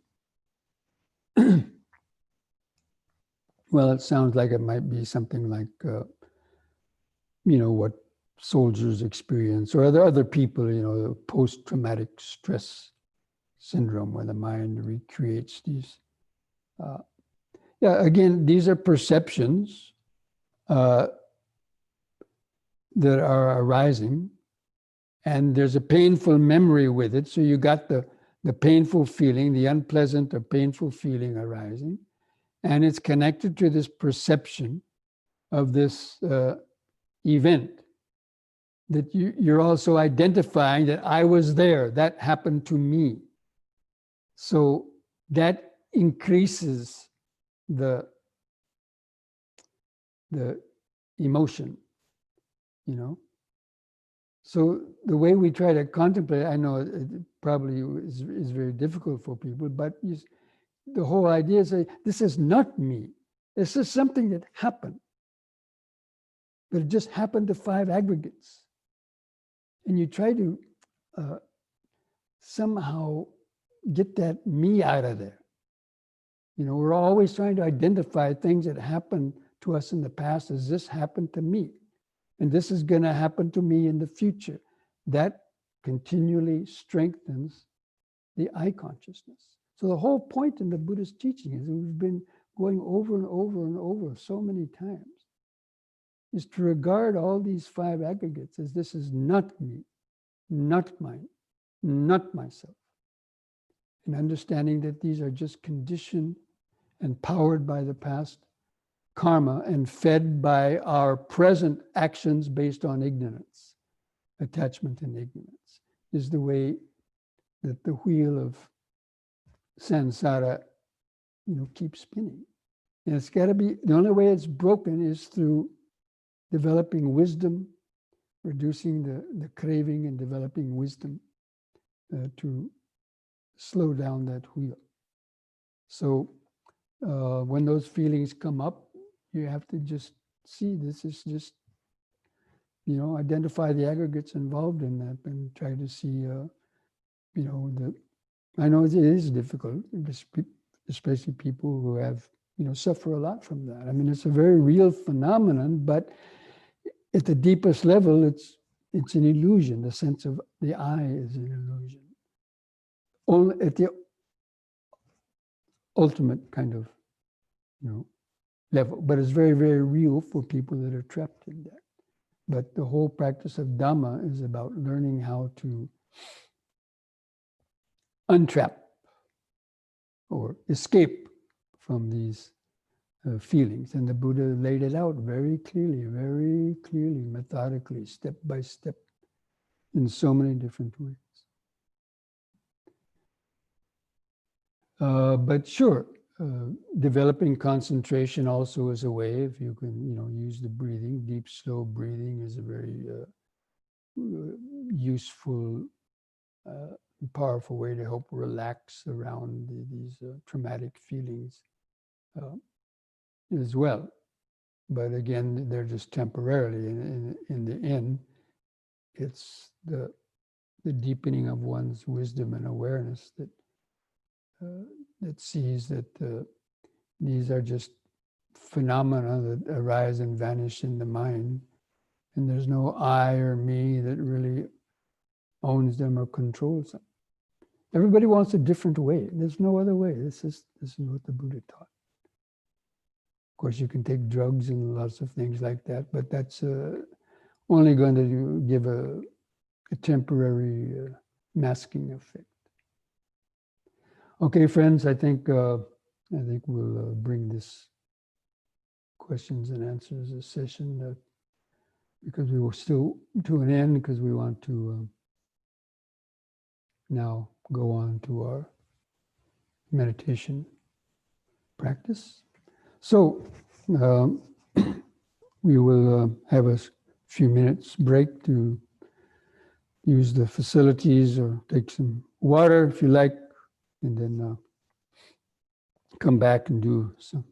Well, it sounds like it might be something like, what soldiers experience, or other people, post-traumatic stress syndrome, where the mind recreates these. Again, these are perceptions that are arising, and there's a painful memory with it. So you got the painful feeling, the unpleasant or painful feeling arising, and it's connected to this perception of this event that you're also identifying that I was there, that happened to me. So that increases the emotion, So the way we try to contemplate, I know it probably is very difficult for people, but the whole idea is that this is not me. This is something that happened. But it just happened to 5 aggregates. And you try to somehow get that me out of there. We're always trying to identify things that happened to us in the past as this happened to me. And this is going to happen to me in the future. That continually strengthens the I consciousness. So the whole point in the Buddhist teaching is, we've been going over and over and over so many times, is to regard all these 5 aggregates as this is not me, not mine, not myself. And understanding that these are just conditioned and powered by the past karma and fed by our present actions based on ignorance, attachment and ignorance, is the way that the wheel of samsara, keeps spinning. And it's got to be, the only way it's broken is through developing wisdom, reducing the craving and developing wisdom to slow down that wheel. So when those feelings come up, you have to just see this is just, identify the aggregates involved in that and try to see, I know it is difficult, especially people who have, suffer a lot from that. I mean, it's a very real phenomenon, but at the deepest level, it's an illusion. The sense of the I is an illusion. Only at the ultimate kind of, level, but it's very, very real for people that are trapped in that. But the whole practice of Dhamma is about learning how to untrap or escape from these feelings. And the Buddha laid it out very clearly, methodically, step by step, in so many different ways. But sure, developing concentration also is a way. If you can, use the breathing, deep, slow breathing is a very useful, powerful way to help relax around these traumatic feelings as well. But again, they're just temporarily. In the end, it's the deepening of one's wisdom and awareness that sees that these are just phenomena that arise and vanish in the mind, and there's no I or me that really owns them or controls them. Everybody wants a different way. There's no other way. This is what the Buddha taught. Of course, you can take drugs and lots of things like that, but that's only going to give a temporary masking effect. Okay, friends, I think we'll bring this questions and answers session because we will still to an end, because we want to now go on to our meditation practice. So we will have a few minutes break to use the facilities or take some water if you like, and then come back and do some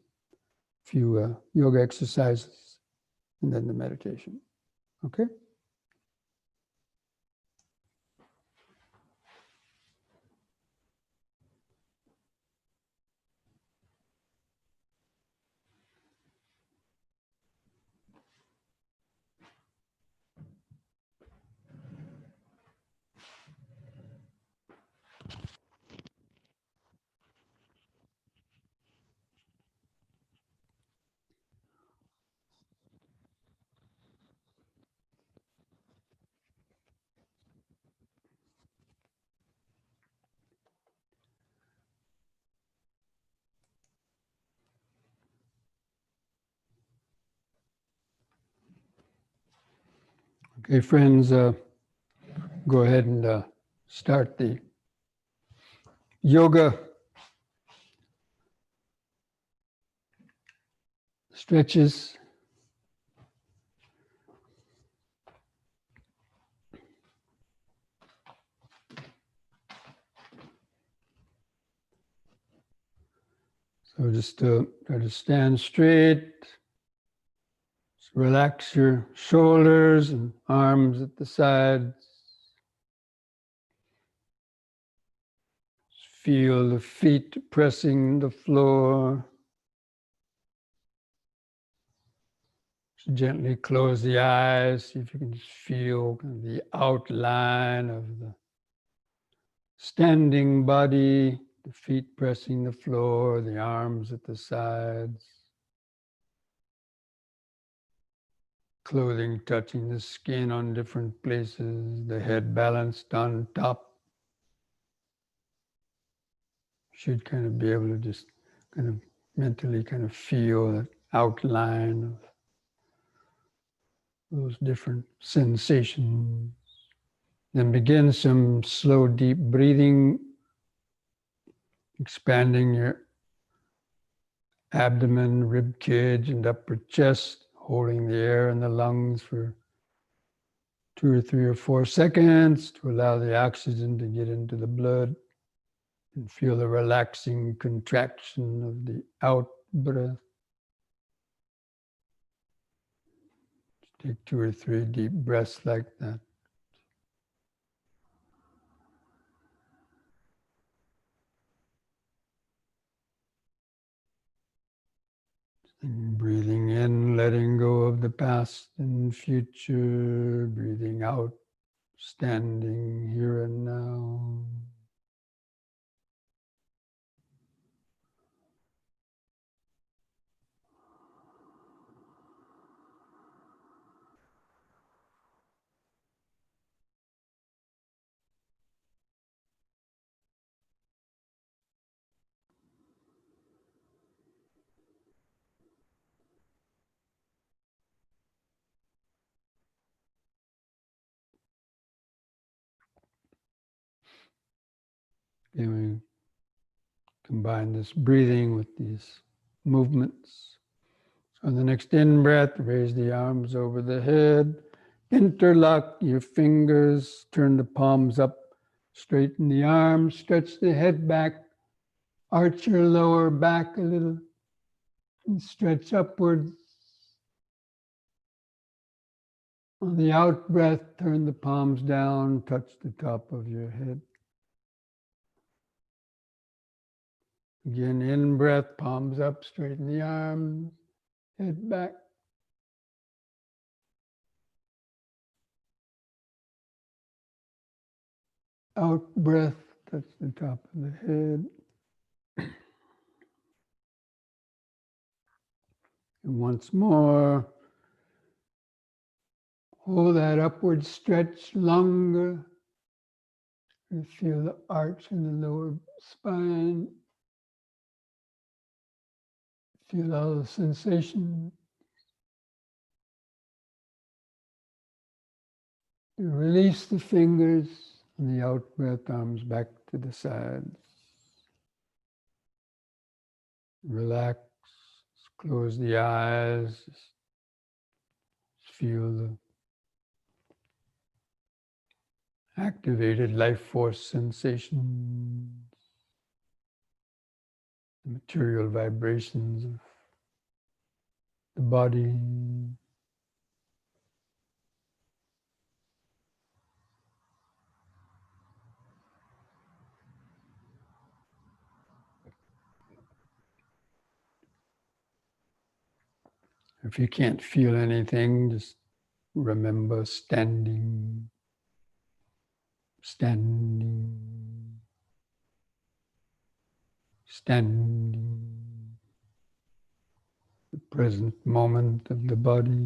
few yoga exercises, and then the meditation. Okay? Okay, friends, go ahead and start the yoga stretches. So just try to stand straight. Just relax your shoulders and arms at the sides. Feel the feet pressing the floor. Just gently close the eyes. See if you can just feel the outline of the standing body, the feet pressing the floor, the arms at the sides. Clothing touching the skin on different places, the head balanced on top. Should kind of be able to just kind of mentally kind of feel that outline of those different sensations. Then begin some slow, deep breathing, expanding your abdomen, rib cage, and upper chest, holding the air in the lungs for 2 or 3 or 4 seconds to allow the oxygen to get into the blood, and feel the relaxing contraction of the out breath. Take 2 or 3 deep breaths like that. And breathing in, letting go of the past and future. Breathing out, standing here and now. And we combine this breathing with these movements. So on the next in-breath, raise the arms over the head, interlock your fingers, turn the palms up, straighten the arms, stretch the head back, arch your lower back a little, and stretch upwards. On the out breath, turn the palms down, touch the top of your head. Again, in breath, palms up, straighten the arms, head back. Out breath, touch the top of the head. And once more, hold that upward stretch longer. You feel the arch in the lower spine. Feel all the sensation. You release the fingers and the out breath, arms back to the sides. Relax, close the eyes. Feel the activated life force sensations, the material vibrations of the body. If you can't feel anything, just remember standing, standing, standing, the present moment of the body.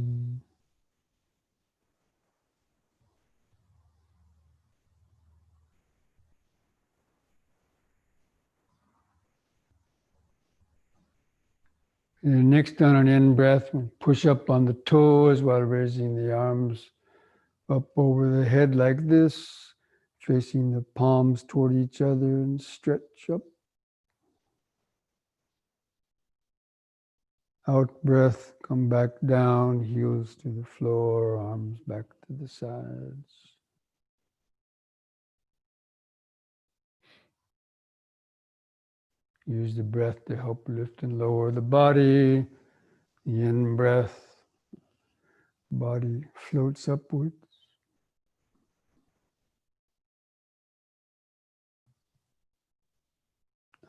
And next on an in-breath, push up on the toes while raising the arms up over the head like this, facing the palms toward each other, and stretch up. Out breath, come back down, heels to the floor, arms back to the sides. Use the breath to help lift and lower the body. The in-breath, body floats upwards.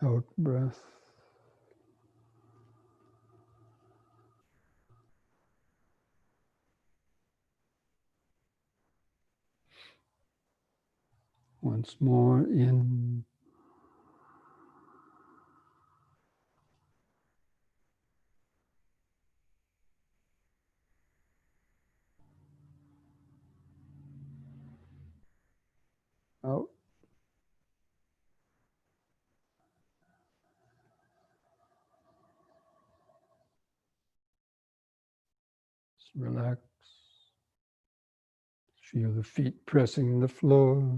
Out breath. Once more in. Out. relax. Feel the feet pressing the floor.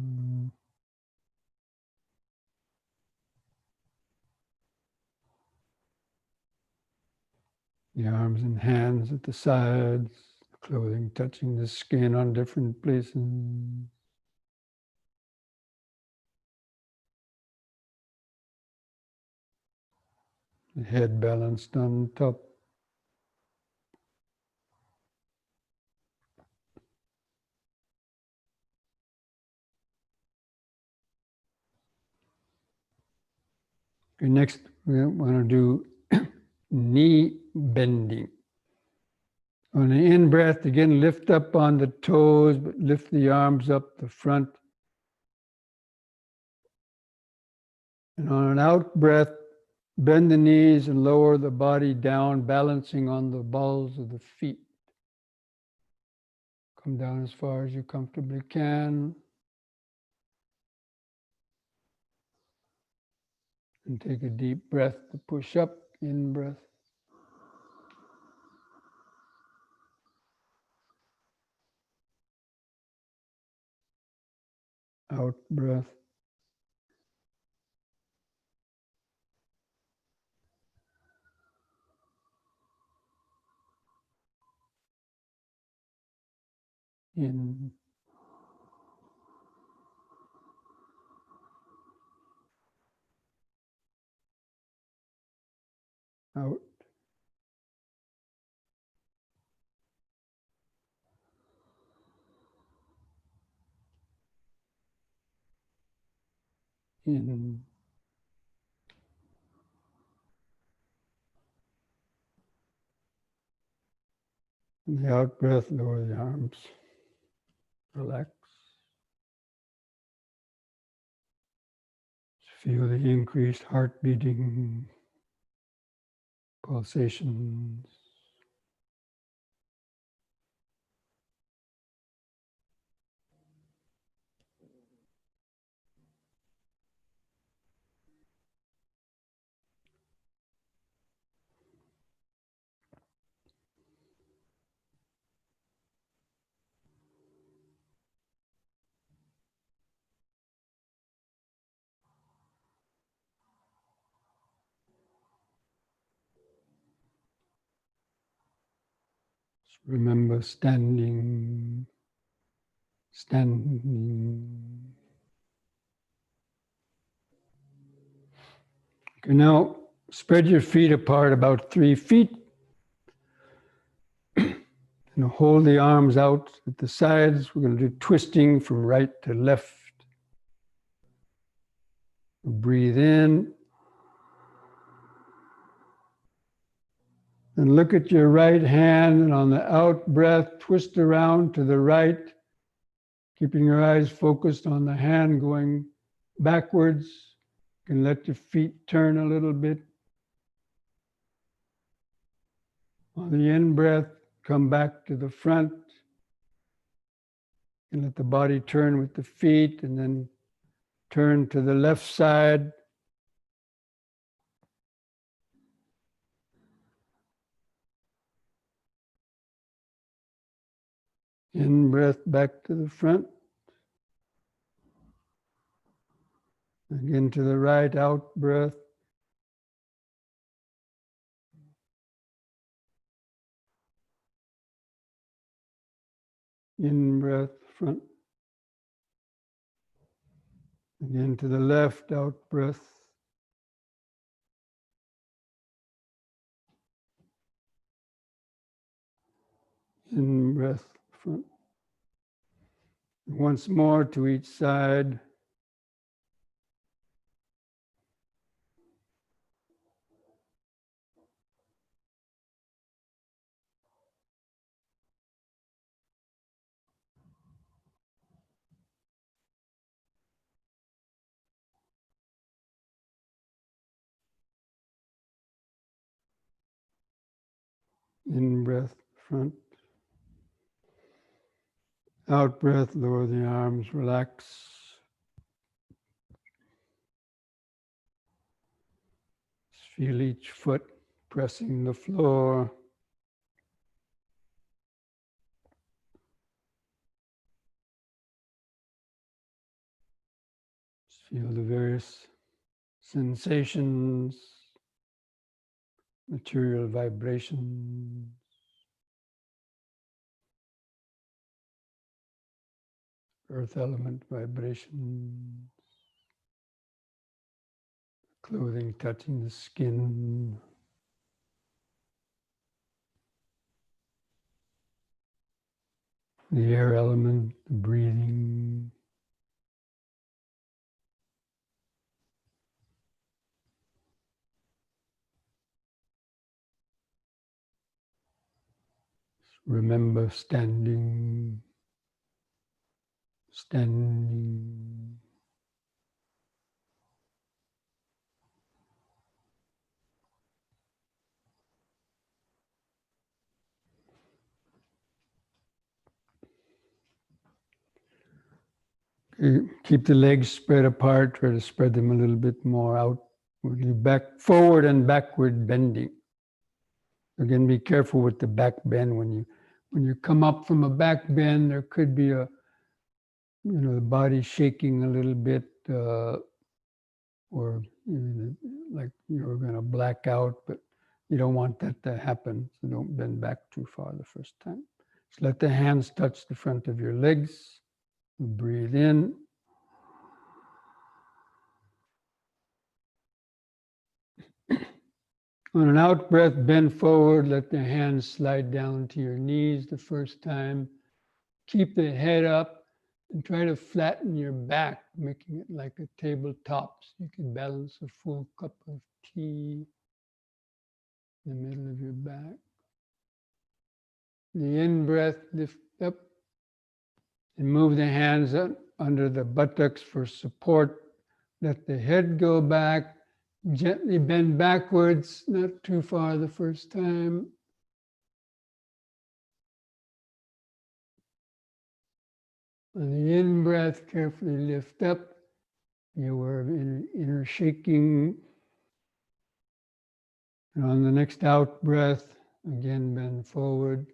The arms and hands at the sides, clothing touching the skin on different places. The head balanced on top. Okay, next we want to do knee bending. On the in-breath, again, lift up on the toes, but lift the arms up the front. And on an out-breath, bend the knees and lower the body down, balancing on the balls of the feet. Come down as far as you comfortably can. And take a deep breath to push up, in-breath. Out-breath. In. Out. In. And the out-breath, lower the arms. Relax. Feel the increased heart beating, pulsations. Remember standing, standing. Okay, now spread your feet apart about 3 feet. And hold the arms out at the sides. We're going to do twisting from right to left. Breathe in. And look at your right hand, and on the out breath, twist around to the right, keeping your eyes focused on the hand going backwards. You can let your feet turn a little bit. On the in breath, come back to the front. And let the body turn with the feet, and then turn to the left side. In breath back to the front. Again to the right, out breath. In breath, front. Again to the left, out breath. In breath, front. Once more to each side. In breath, front. Out breath, lower the arms, relax. Feel each foot pressing the floor. Feel the various sensations, material vibrations, earth element vibrations, clothing touching the skin, the air element, the breathing. Remember standing. Keep the legs spread apart, try to spread them a little bit more out. You back forward and backward bending. Again, be careful with the back bend. When you come up from a back bend, there could be the body shaking a little bit, or like you're going to black out, but you don't want that to happen. So don't bend back too far the first time. Just let the hands touch the front of your legs. Breathe in. On an out breath, bend forward, let the hands slide down to your knees the first time. Keep the head up and try to flatten your back, making it like a tabletop so you can balance a full cup of tea in the middle of your back. The in-breath, lift up and move the hands under the buttocks for support. Let the head go back. Gently bend backwards, not too far the first time. On the in-breath, carefully lift up. Be aware of inner shaking. And on the next out-breath, again bend forward.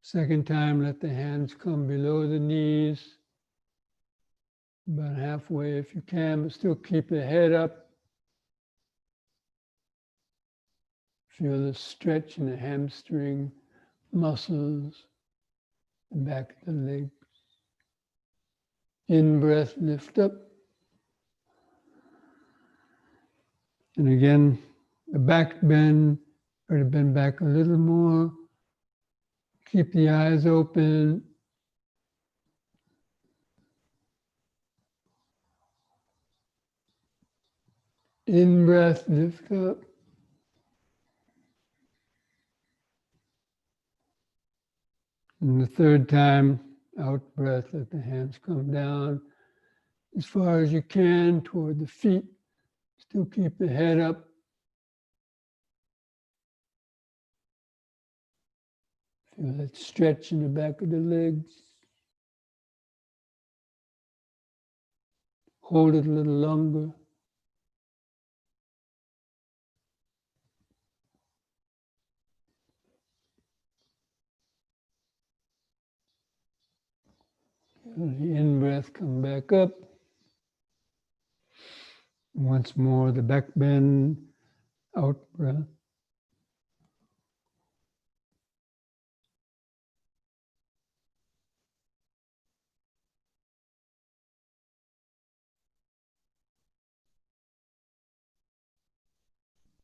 Second time, let the hands come below the knees. About halfway if you can, but still keep the head up. Feel the stretch in the hamstring muscles, the back of the legs. In-breath, lift up. And again, the back bend, try to bend back a little more. Keep the eyes open. In-breath, lift up. And the third time, out breath, let the hands come down as far as you can toward the feet. Still keep the head up. Feel that stretch in the back of the legs. Hold it a little longer. Feel the in-breath come back up. Once more, the back bend, out breath.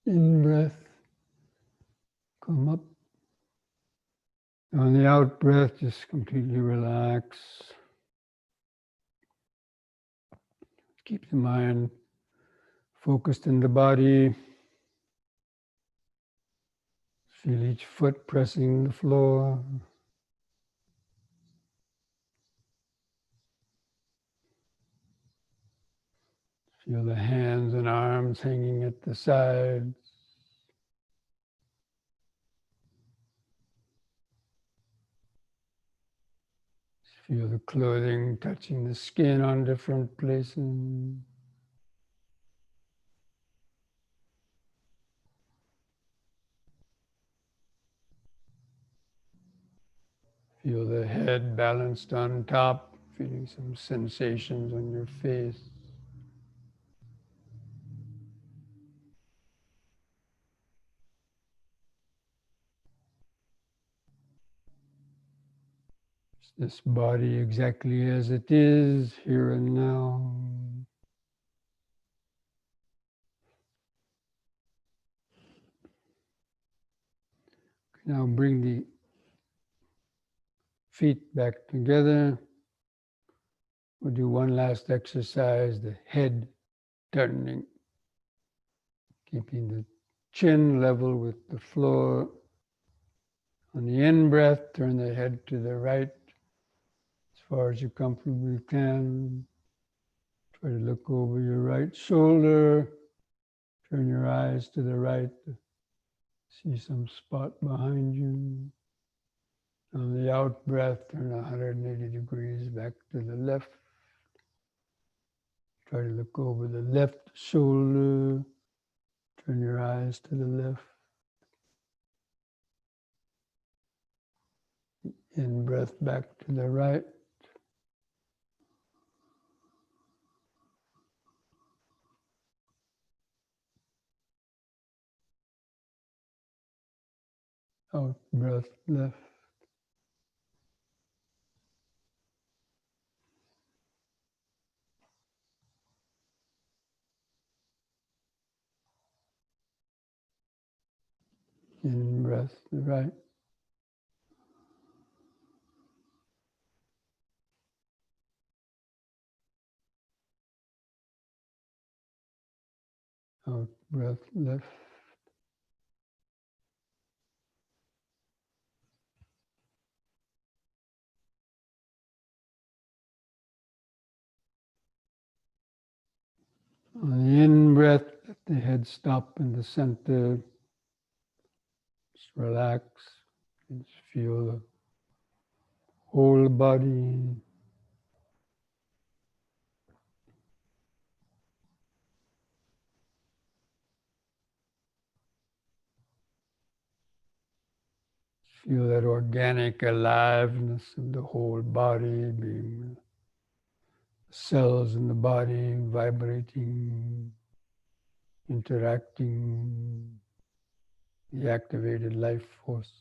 In-breath, come up. On the out breath, just completely relax. Keep the mind focused in the body. Feel each foot pressing the floor. Feel the hands and arms hanging at the sides. Feel the clothing touching the skin on different places. Feel the head balanced on top, feeling some sensations on your face. this body exactly as it is, here and now. Now bring the feet back together. We'll do one last exercise, the head turning, keeping the chin level with the floor. On the in-breath, turn the head to the right as far as you comfortably can. Try to look over your right shoulder. Turn your eyes to the right. See some spot behind you. On the out-breath, turn 180 degrees back to the left. Try to look over the left shoulder. Turn your eyes to the left. In-breath back to the right. Out-breath left. In-breath to the right. Out-breath left. On the in-breath, let the head stop in the center. Just relax. Just feel the whole body. Feel that organic aliveness of the whole body, being cells in the body vibrating, interacting, the activated life force,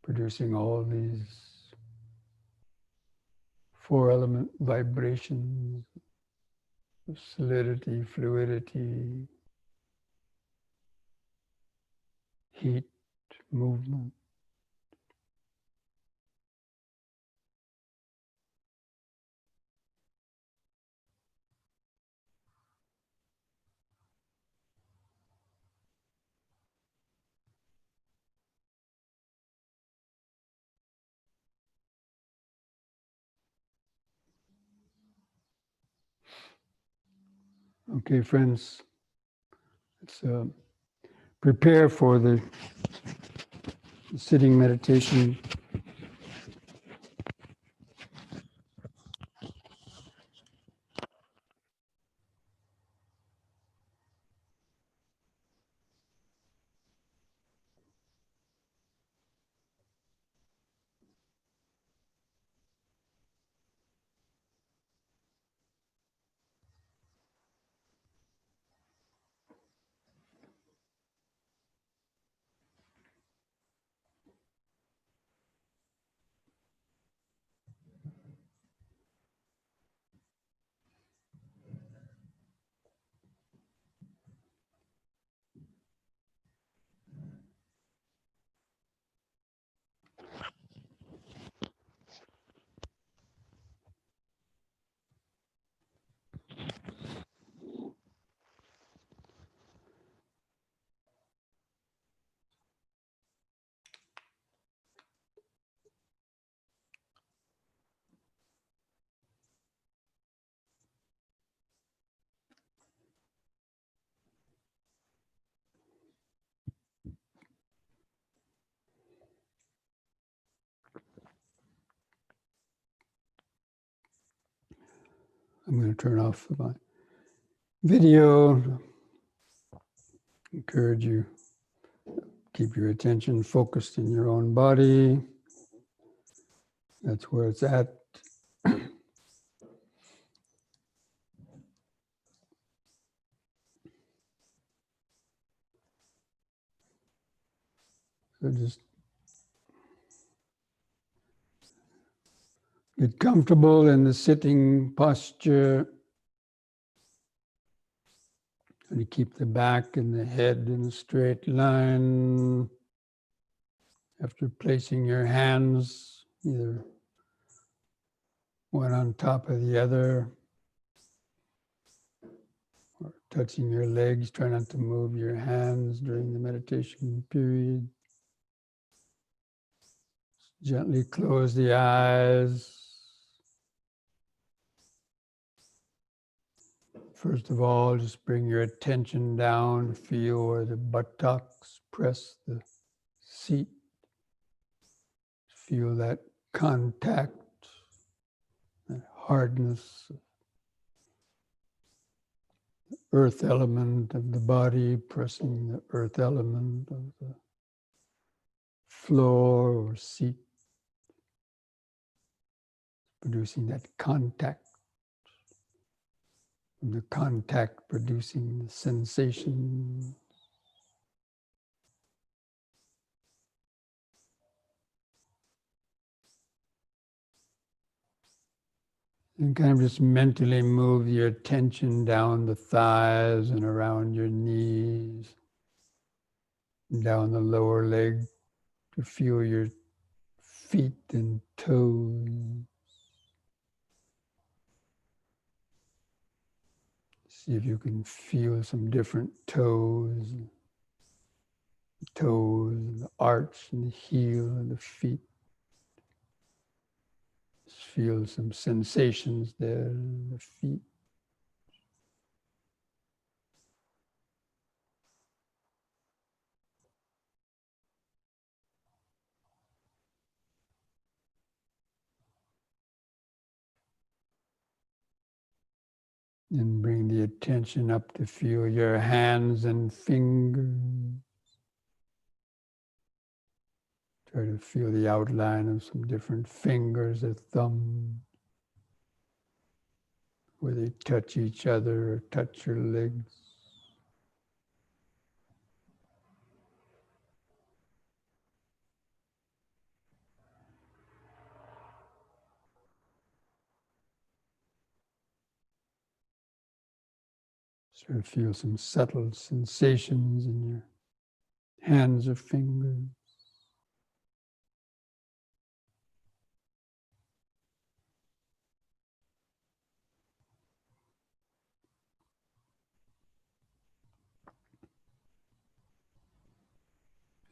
producing all these four-element vibrations, solidity, fluidity, heat, movement. Okay, friends, let's prepare for the sitting meditation. I'm going to turn off my video. Encourage you, keep your attention focused in your own body. That's where it's at. So just Get comfortable in the sitting posture. And you keep the back and the head in a straight line. After placing your hands, either one on top of the other, or touching your legs, try not to move your hands during the meditation period. Gently close the eyes. First of all, just bring your attention down, feel where the buttocks press the seat. Feel that contact, that hardness, the earth element of the body pressing the earth element of the floor or seat, producing that contact. And the contact producing the sensation. And kind of just mentally move your attention down the thighs and around your knees, down the lower leg to feel your feet and toes. See if you can feel some different toes, the arch and the heel of the feet. Just feel some sensations there in the feet. And bring the attention up to feel your hands and fingers. Try to feel the outline of some different fingers or thumbs, where they touch each other or touch your legs. Sort of feel some subtle sensations in your hands or fingers.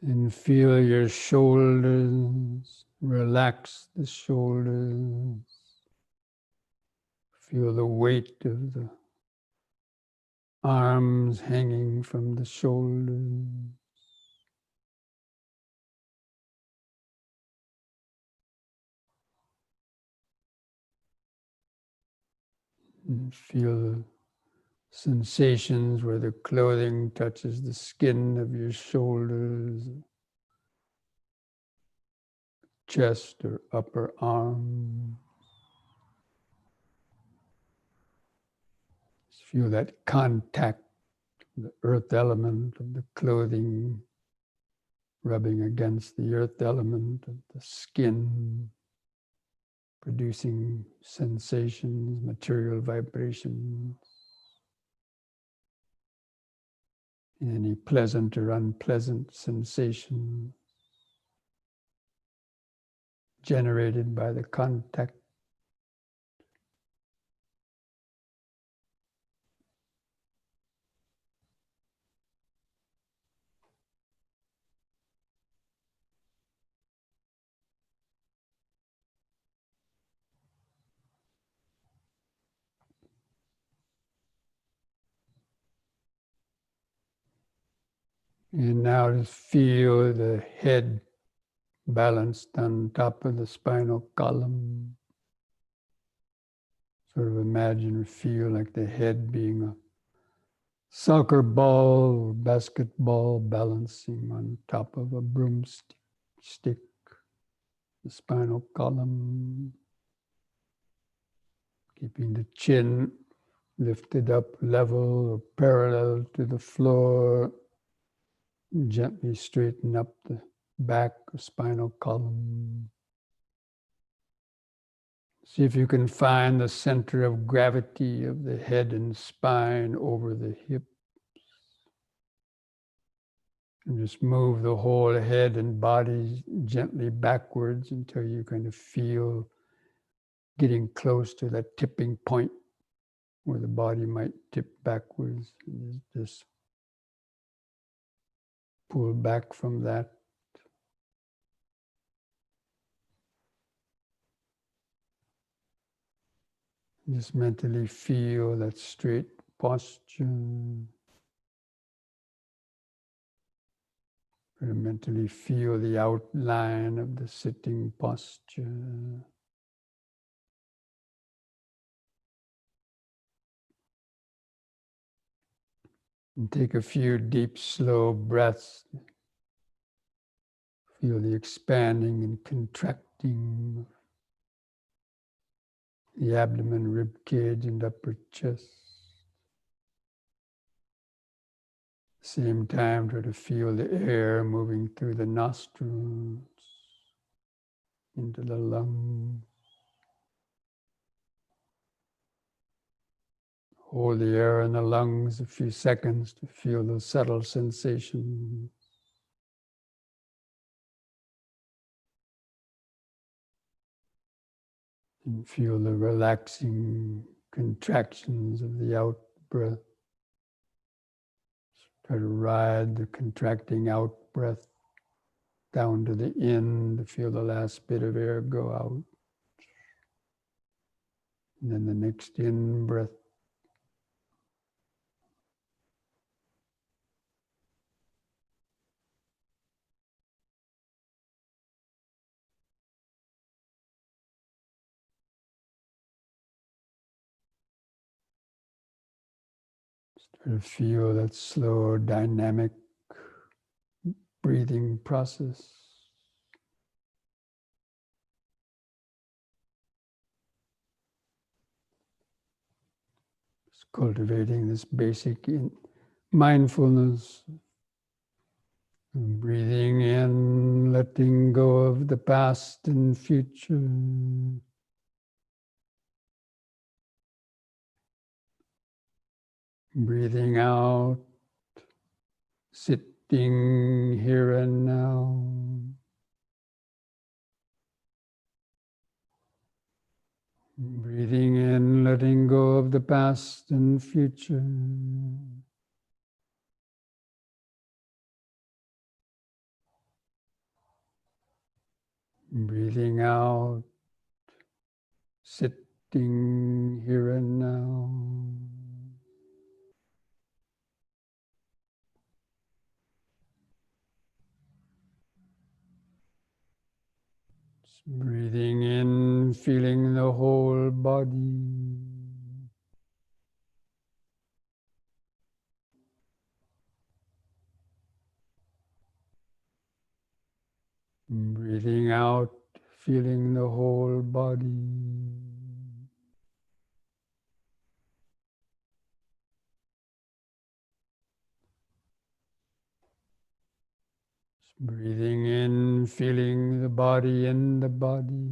And feel your shoulders, relax the shoulders. Feel the weight of the arms hanging from the shoulders. And feel the sensations where the clothing touches the skin of your shoulders, chest or upper arm. Just feel that contact, the earth element of the clothing rubbing against the earth element of the skin, producing sensations, material vibrations. Any pleasant or unpleasant sensation generated by the contact. And now just feel the head balanced on top of the spinal column. Sort of imagine or feel like the head being a soccer ball or basketball balancing on top of a broomstick, the spinal column. Keeping the chin lifted up level or parallel to the floor. Gently straighten up the back or spinal column. See if you can find the center of gravity of the head and spine over the hip. And just move the whole head and body gently backwards until you kind of feel getting close to that tipping point where the body might tip backwards. Just pull back from that. Just mentally feel that straight posture. Or mentally feel the outline of the sitting posture. And take a few deep, slow breaths. Feel the expanding and contracting of the abdomen, rib cage, and upper chest. Same time, try to feel the air moving through the nostrils into the lungs. Hold the air in the lungs a few seconds to feel those subtle sensations. And feel the relaxing contractions of the out breath. Try to ride the contracting out breath down to the in to feel the last bit of air go out. And then the next in breath. Try to feel that slow, dynamic breathing process. Just cultivating this basic mindfulness. And breathing in, letting go of the past and future. Breathing out, sitting here and now. Breathing in, letting go of the past and future. Breathing out, sitting here and now. Just breathing in, feeling the whole body. Breathing out, feeling the whole body. Breathing in, feeling the body in the body.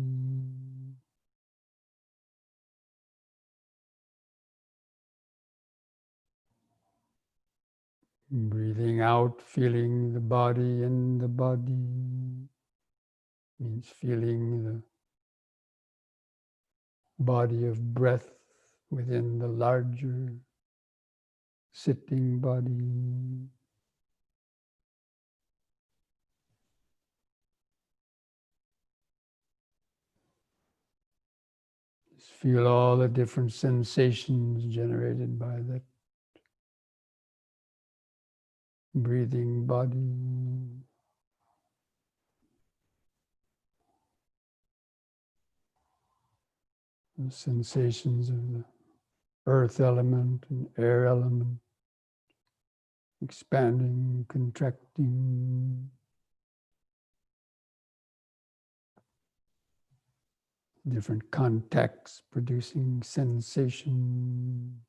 Breathing out, feeling the body in the body. Means feeling the body of breath within the larger sitting body. Just feel all the different sensations generated by that breathing body. The sensations of the earth element and air element, expanding, contracting. Different contacts producing sensation.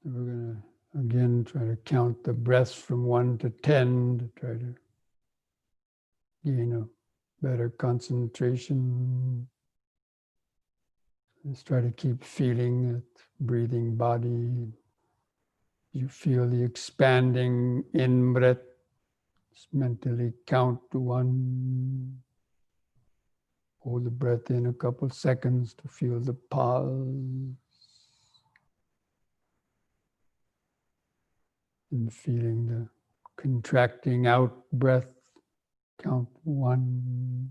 We're going to again try to count the breaths from 1 to 10 to try to gain a better concentration. Let's try to keep feeling that breathing body. You feel the expanding in-breath. Just mentally count to 1. Hold the breath in a couple seconds to feel the pause. And feeling the contracting out breath. Count 1.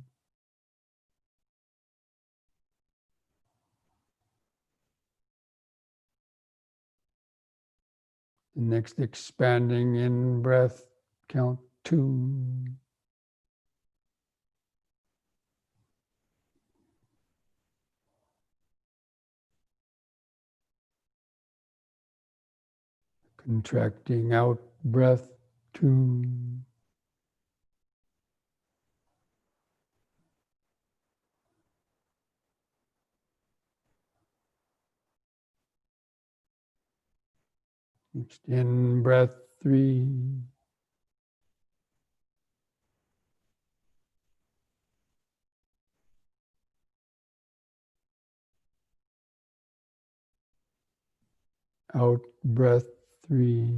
The next expanding in breath, count 2. Contracting out breath, 2. Next in breath, 3. Out breath, 3.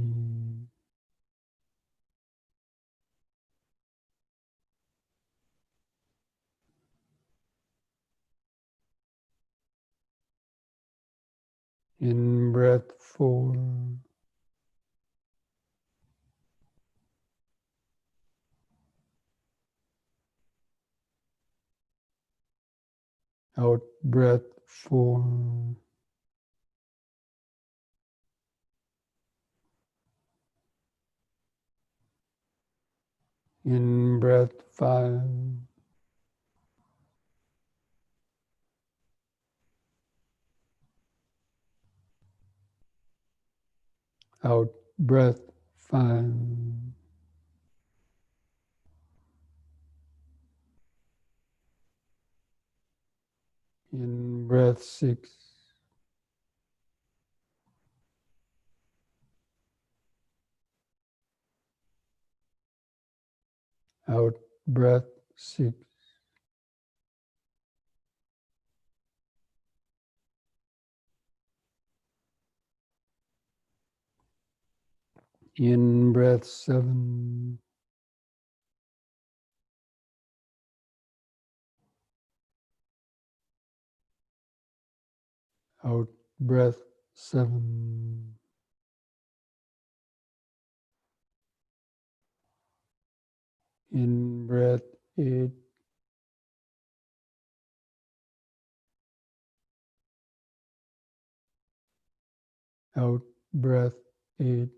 In breath, 4. Out breath, 4. In breath, 5. Out breath, 5. In breath, 6. Out breath, 6. In breath, 7. Out breath, 7. In breath, 8. Out breath, 8.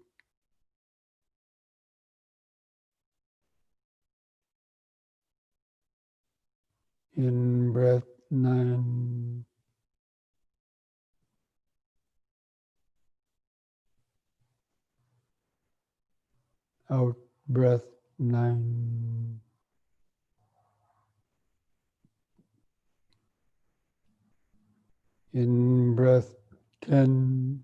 In breath, 9. Out breath, 9. In breath, 10.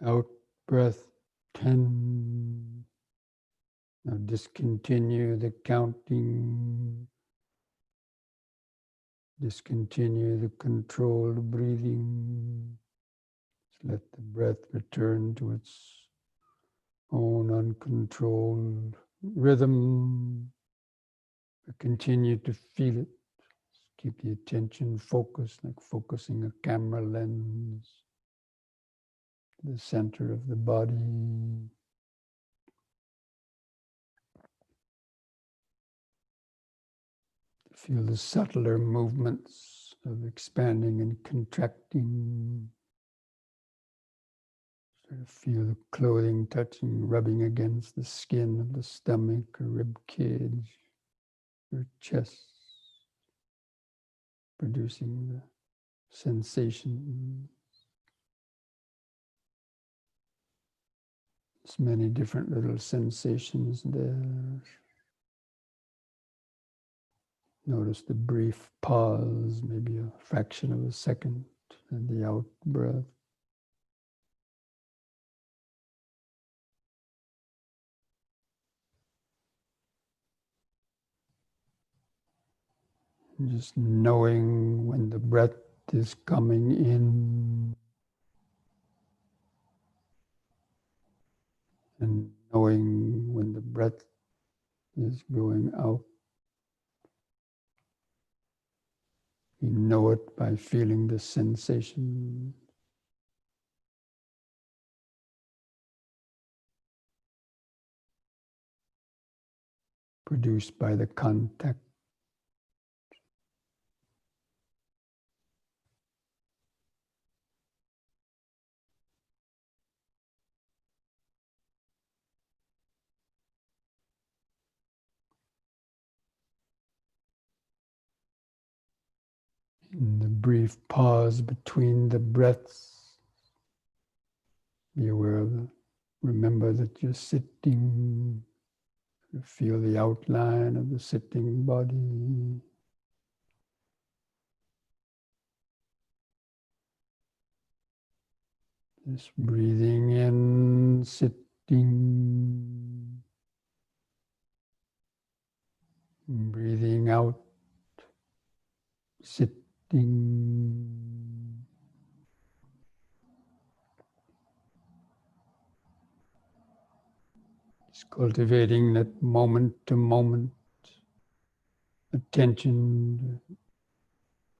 Out breath, 10. Now discontinue the counting. Discontinue the controlled breathing. Just let the breath return to its own uncontrolled rhythm. But continue to feel it. Keep the attention focused, like focusing a camera lens to the center of the body. Feel the subtler movements of expanding and contracting. Sort of feel the clothing touching, rubbing against the skin of the stomach or rib cage, or chest, producing the sensation. There's many different little sensations there. Notice the brief pause, maybe a fraction of a second, and the out breath. Just knowing when the breath is coming in and knowing when the breath is going out. You know it by feeling the sensation. Produced by the contact. In the brief pause between the breaths, be aware of it. Remember that you're sitting. Feel the outline of the sitting body. Just breathing in, sitting. Breathing out, sitting. Just cultivating that moment to moment attention,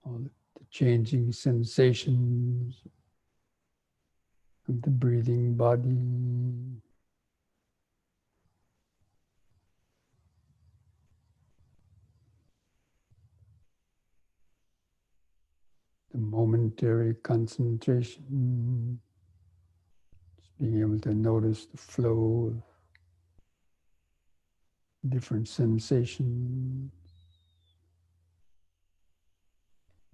all the changing sensations of the breathing body. The momentary concentration, just being able to notice the flow of different sensations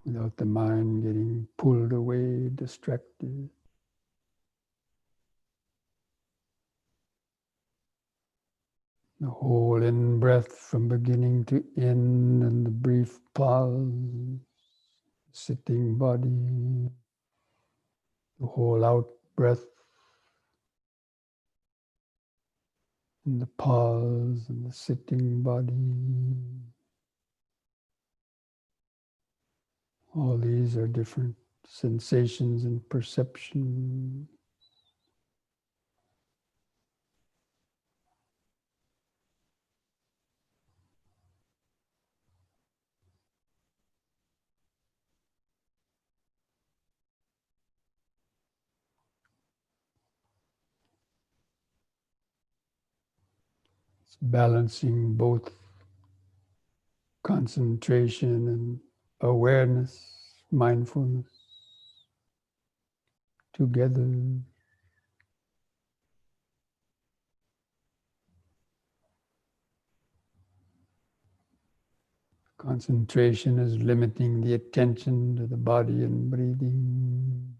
without the mind getting pulled away, distracted. The whole in breath from beginning to end and the brief pause, sitting body, the whole out breath and the pause and the sitting body. All these are different sensations and perception. It's balancing both concentration and awareness, mindfulness together. Concentration is limiting the attention to the body and breathing.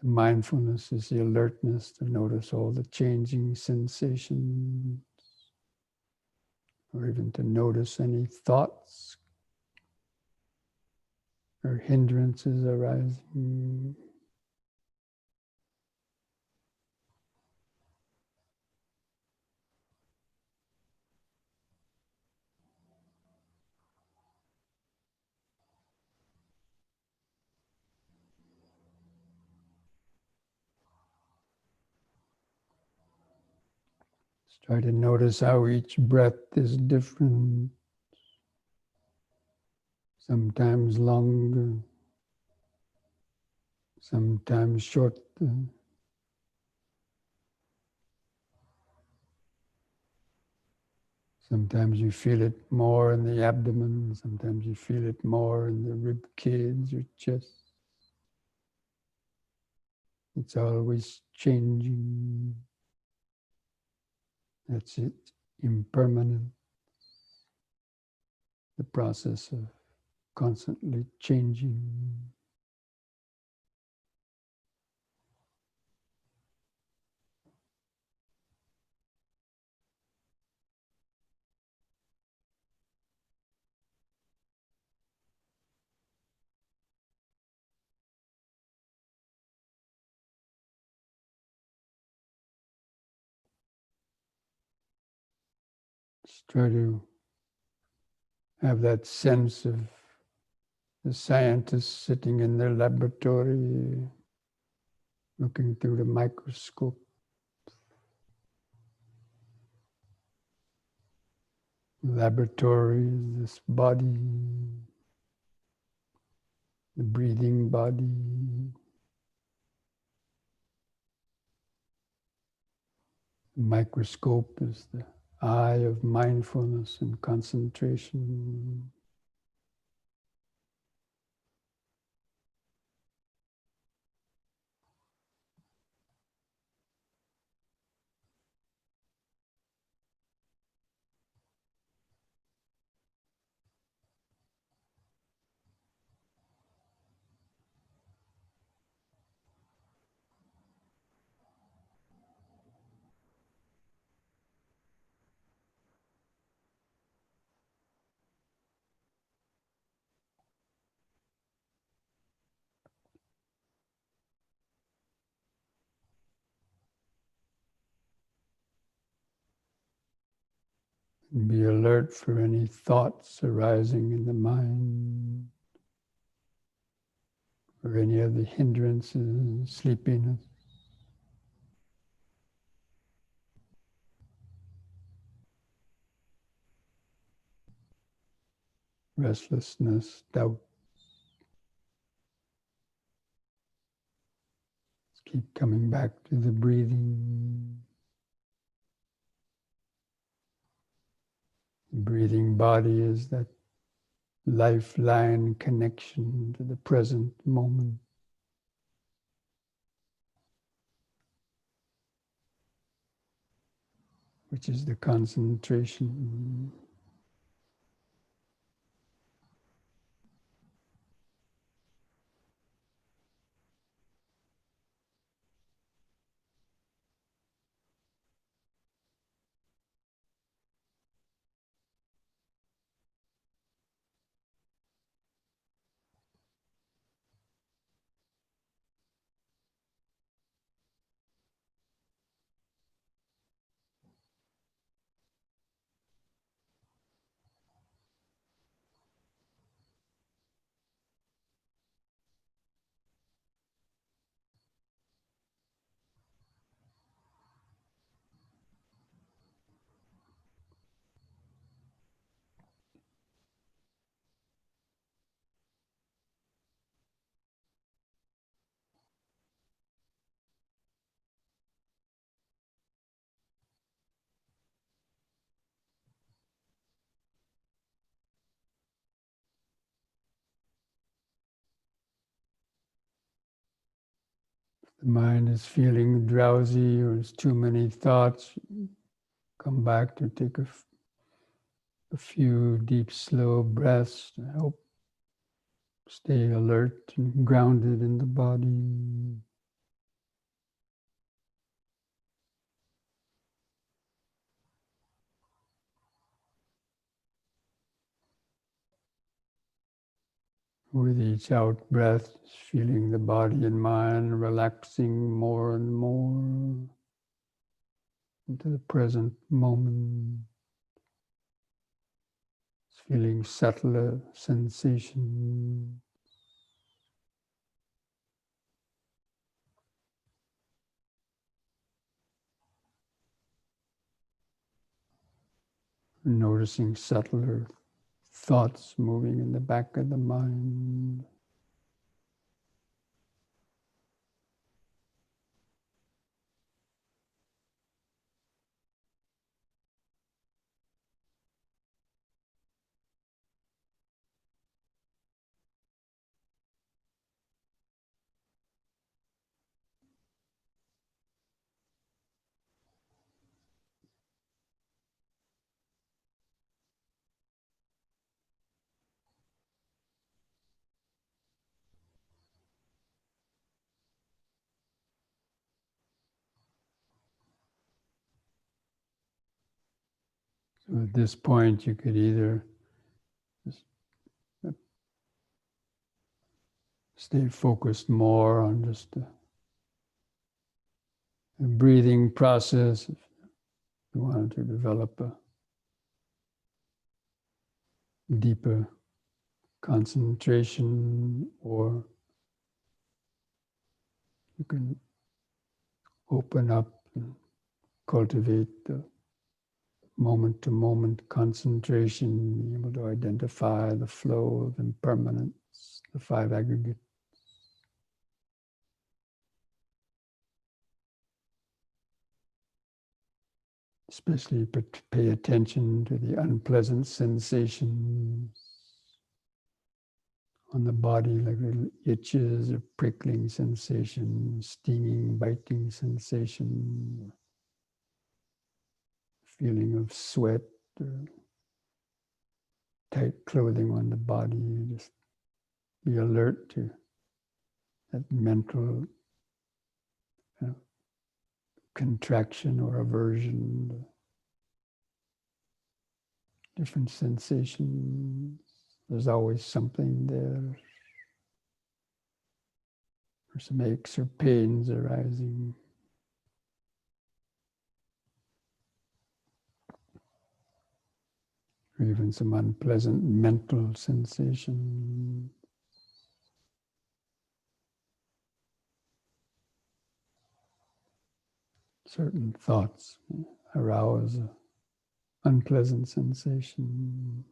The mindfulness is the alertness to notice all the changing sensations, or even to notice any thoughts or hindrances arising. Just try to notice how each breath is different, sometimes longer, sometimes shorter. Sometimes you feel it more in the abdomen, sometimes you feel it more in the rib cage or chest. It's always changing. That's it, impermanent. The process of constantly changing. Just try to have that sense of the scientist sitting in their laboratory, looking through the microscope. Laboratory is this body, the breathing body. The microscope is the eye of mindfulness and concentration. Be alert for any thoughts arising in the mind, or any of the hindrances, sleepiness. Restlessness, doubt. Let's keep coming back to the breathing. The breathing body is that lifeline connection to the present moment. Which is the concentration. The mind is feeling drowsy or has too many thoughts. Come back to take a few deep, slow breaths to help stay alert and grounded in the body. With each out breath, feeling the body and mind relaxing more and more into the present moment. Feeling subtler sensation. Noticing subtler thoughts moving in the back of the mind. So at this point, you could either just stay focused more on just the breathing process. If you wanted to develop a deeper concentration, or you can open up and cultivate the moment-to-moment concentration, being able to identify the flow of impermanence, the five aggregates. Especially pay attention to the unpleasant sensations on the body, like little itches or prickling sensation, stinging, biting sensation, feeling of sweat or tight clothing on the body. Just be alert to that mental contraction or aversion, different sensations. There's always something there. Or some aches or pains arising. Or even some unpleasant mental sensation. Certain thoughts arouse an unpleasant sensation.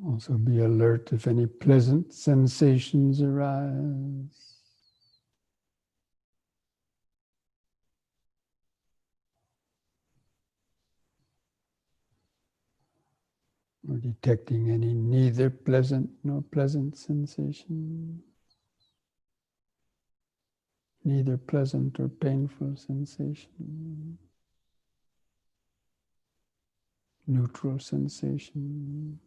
Also be alert if any pleasant sensations arise. Or detecting any neither pleasant nor pleasant sensation. Neither pleasant or painful sensation. Neutral sensation.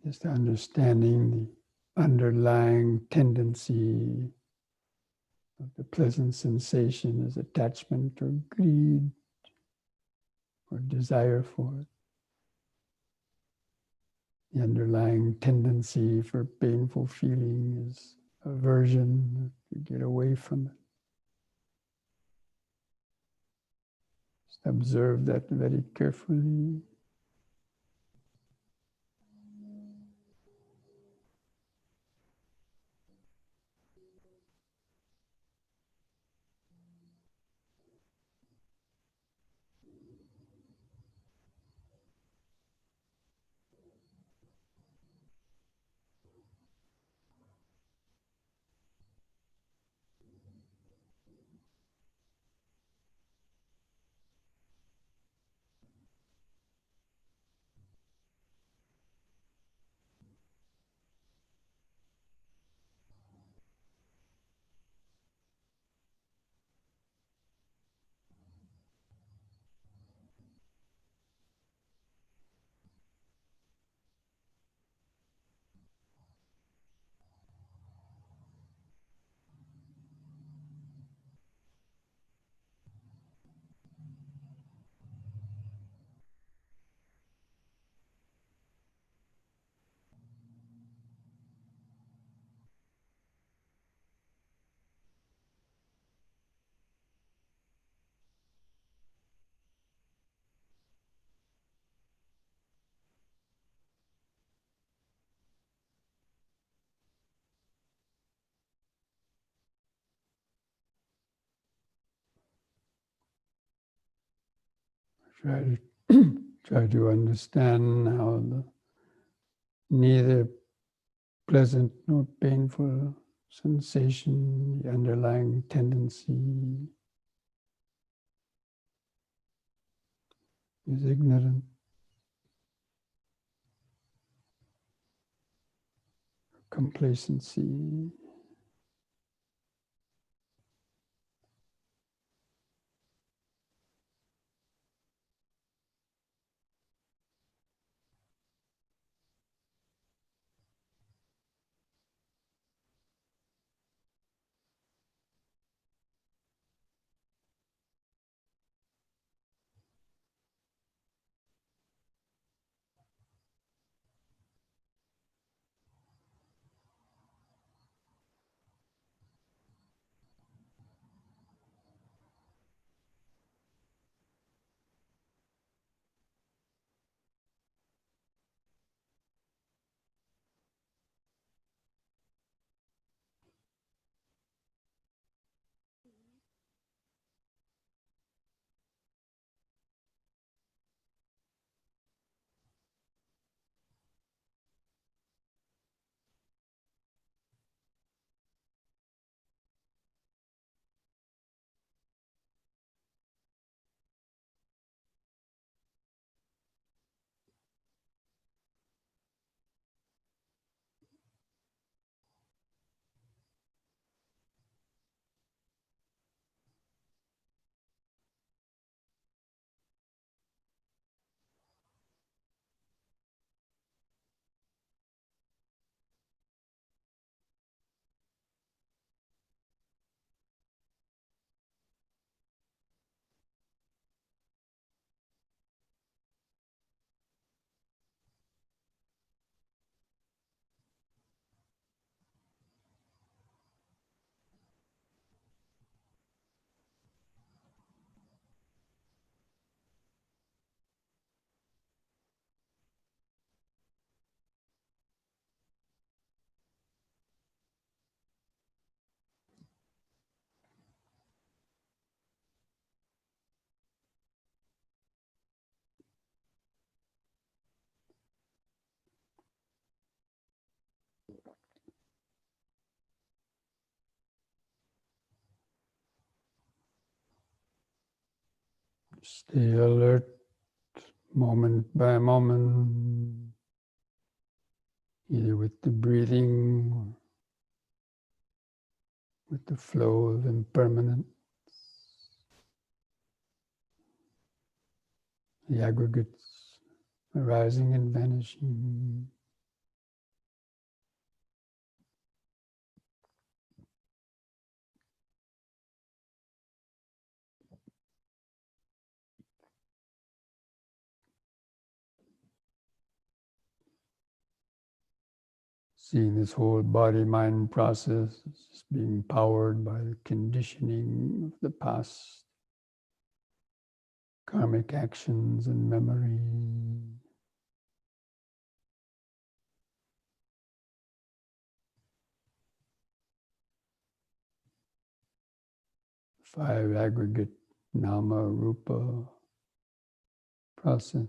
Just understanding the underlying tendency of the pleasant sensation as attachment or greed or desire for it. The underlying tendency for painful feeling is aversion, to get away from it. Just observe that very carefully. Try to understand how neither pleasant nor painful sensation, the underlying tendency, is ignorant, complacency. Stay alert moment by moment, either with the breathing or with the flow of impermanence, the aggregates arising and vanishing. Seeing this whole body-mind process is being powered by the conditioning of the past, karmic actions and memory. 5 aggregate nama rupa process.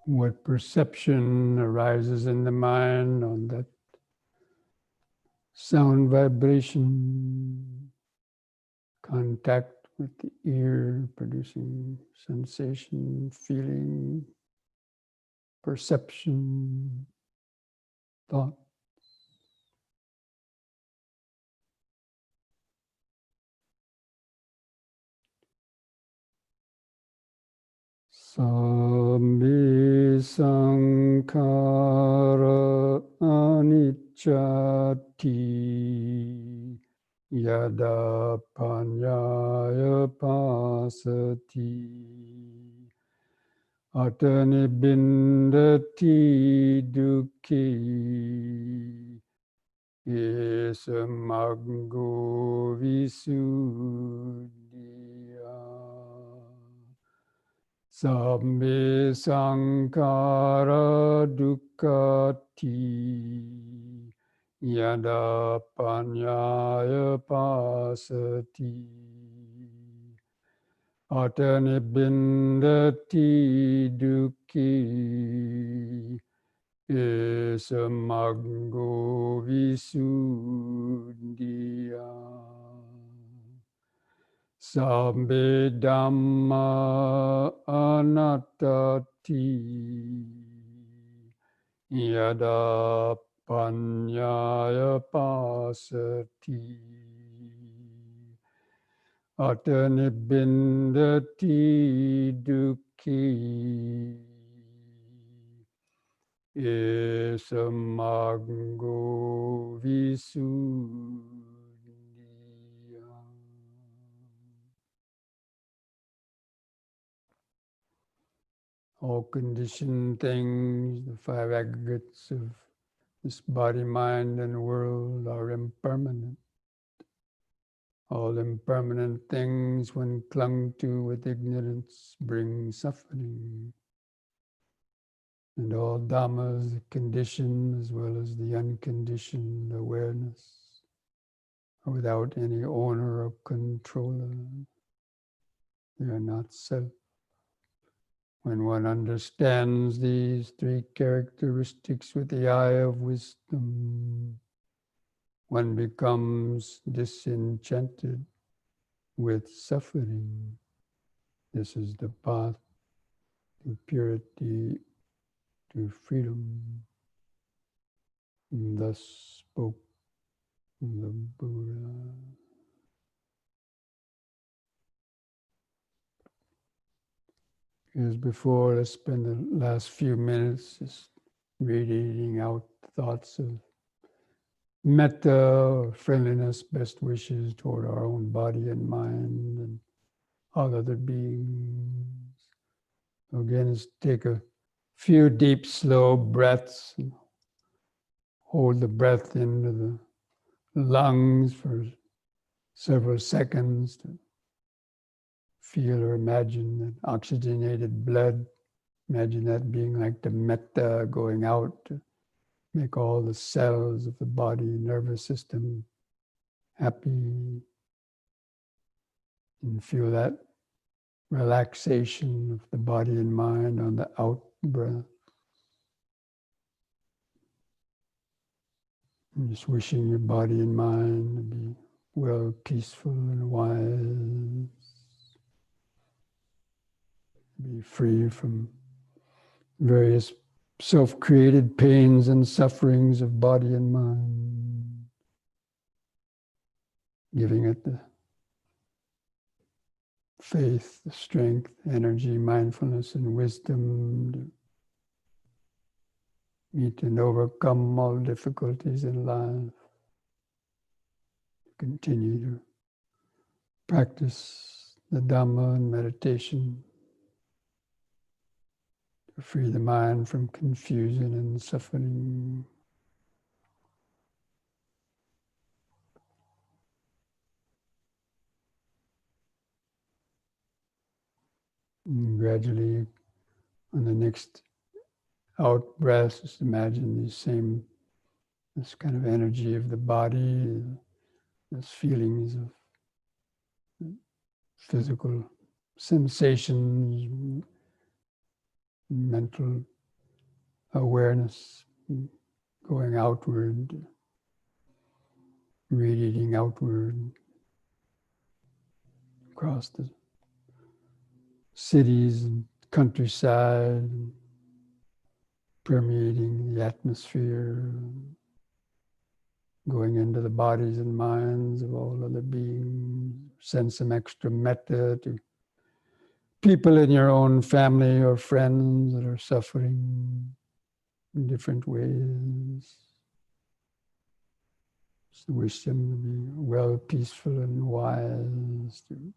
what perception arises in the mind on that sound vibration, contact with the ear, producing sensation, feeling, perception, thought. Sambe sankhara anicchati yada panyaya pasati atani bindati dukhi esamaggo visuddhya. Sabbe sankhara dukkati yada panyaya pasati atani bindati dukhi esamaggo visuddhya. Sabbe Dhamma anattati yada panyaya pasati atani bindati dukhi esamaggo visuddhya. All conditioned things, the five aggregates of this body, mind, and world are impermanent. All impermanent things, when clung to with ignorance, bring suffering. And all Dhammas, the conditioned as well as the unconditioned awareness, are without any owner or controller. They are not self. When one understands these three characteristics with the eye of wisdom, one becomes disenchanted with suffering. This is the path to purity, to freedom. And thus spoke the Buddha. As before, let's spend the last few minutes just radiating out thoughts of metta, or friendliness, best wishes toward our own body and mind and all other beings. So again, let's take a few deep, slow breaths and hold the breath into the lungs for several seconds to feel or imagine that oxygenated blood. Imagine that being like the metta going out to make all the cells of the body, nervous system happy, and feel that relaxation of the body and mind on the out breath. And just wishing your body and mind to be well, peaceful, and wise. Be free from various self-created pains and sufferings of body and mind. Giving it the faith, the strength, energy, mindfulness, and wisdom to meet and overcome all difficulties in life. Continue to practice the Dhamma and meditation to free the mind from confusion and suffering. And gradually, on the next out breath, just imagine this kind of energy of the body, those feelings of physical sensations, mental awareness going outward, radiating outward across the cities and countryside, permeating the atmosphere, going into the bodies and minds of all other beings. Send some extra metta to people in your own family or friends that are suffering in different ways. Just wish them to be well, peaceful, and wise, to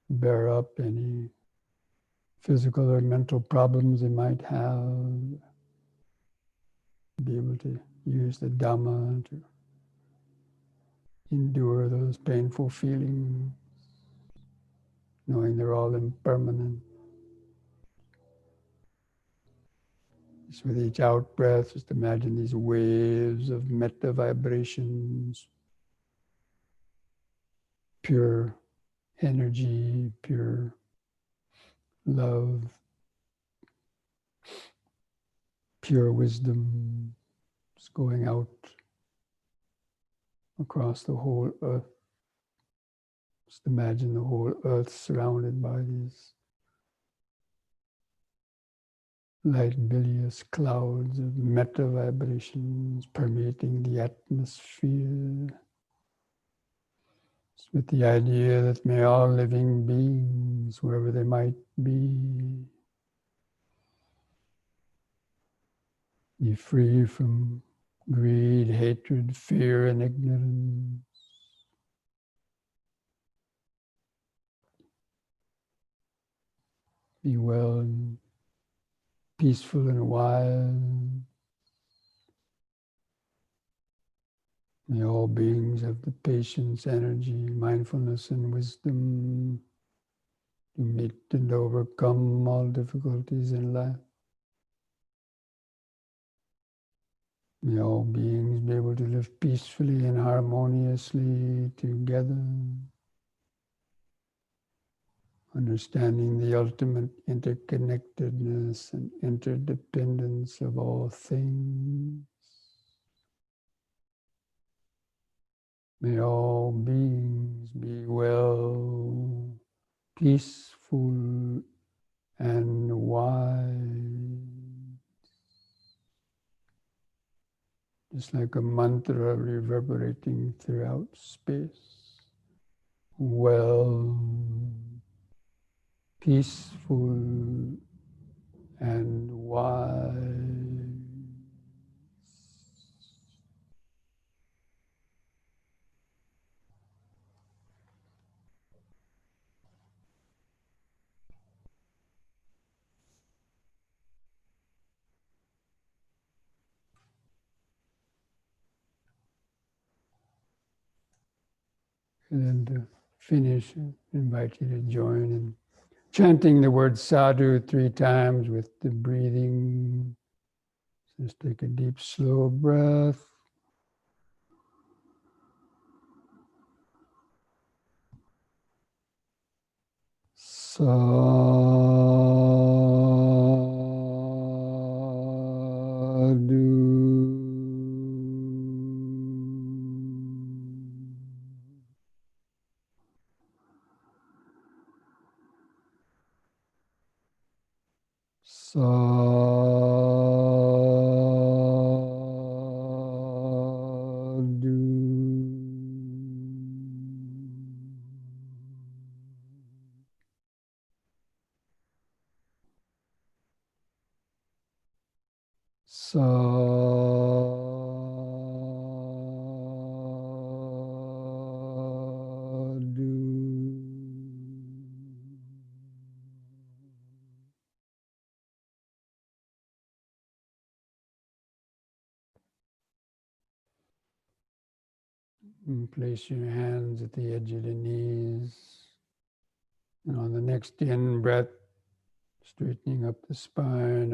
bear up any physical or mental problems they might have, be able to use the Dhamma to endure those painful feelings, knowing they're all impermanent. Just with each out breath, just imagine these waves of metta vibrations, pure energy, pure love, pure wisdom, just going out across the whole earth. Just imagine the whole earth surrounded by these light, bilious clouds of metta vibrations permeating the atmosphere. Just with the idea that may all living beings, wherever they might be free from greed, hatred, fear, and ignorance. Be well and peaceful and wise. May all beings have the patience, energy, mindfulness, and wisdom to meet and overcome all difficulties in life. May all beings be able to live peacefully and harmoniously together, understanding the ultimate interconnectedness and interdependence of all things. May all beings be well, peaceful, and wise. Just like a mantra reverberating throughout space. Well, peaceful, and wise. And then to finish, I invite you to join in chanting the word sadhu 3 times with the breathing. Just take a deep, slow breath. Sadhu. Sadhu. Sadhu. And place your hands at the edge of the knees. And on the next in breath, straightening up the spine,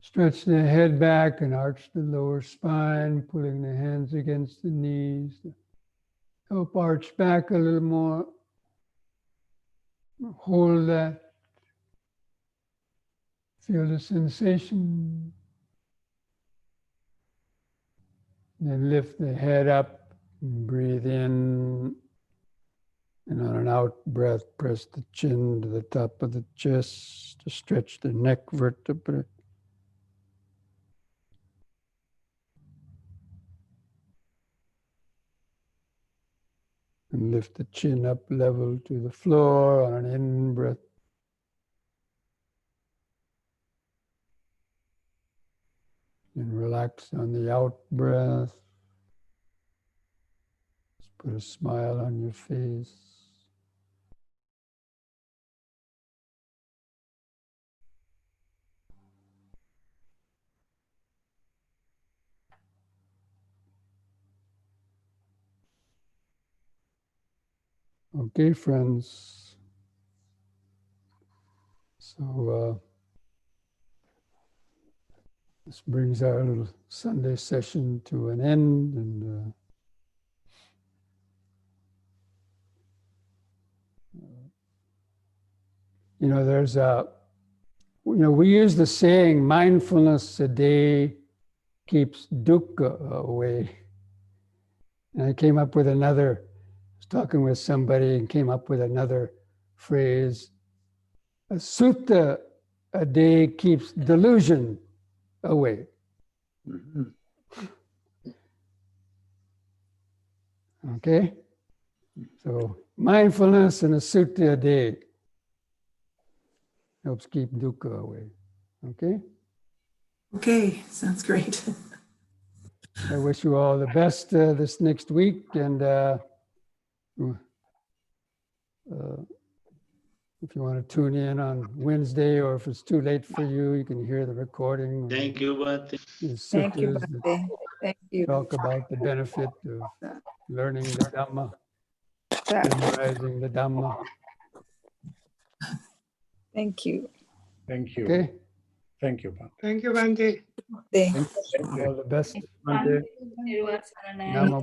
stretch the head back and arch the lower spine, pulling the hands against the knees. Help arch back a little more. Hold that. Feel the sensation. Then lift the head up and breathe in. And on an out breath, press the chin to the top of the chest to stretch the neck vertebrae. And lift the chin up level to the floor on an in breath. And relax on the out breath. Just put a smile on your face. Okay, friends. So this brings our little Sunday session to an end, and there's we use the saying, mindfulness a day keeps dukkha away. And I came up with another, I was talking with somebody and came up with another phrase, a sutta a day keeps delusion away. Mm-hmm. Okay? So mindfulness and a sutta a day helps keep dukkha away. Okay? Okay, sounds great. I wish you all the best this next week, and if you want to tune in on Wednesday, or if it's too late for you, you can hear the recording. Thank you, Bhante. Thank you, Suttas that Bhante. Thank you. talk about the benefit of learning the Dhamma, memorizing the Dhamma. Thank you. Thank you. Okay? Thank you, Bhante. Thank you, Bhante. Thank All the best. Namo you.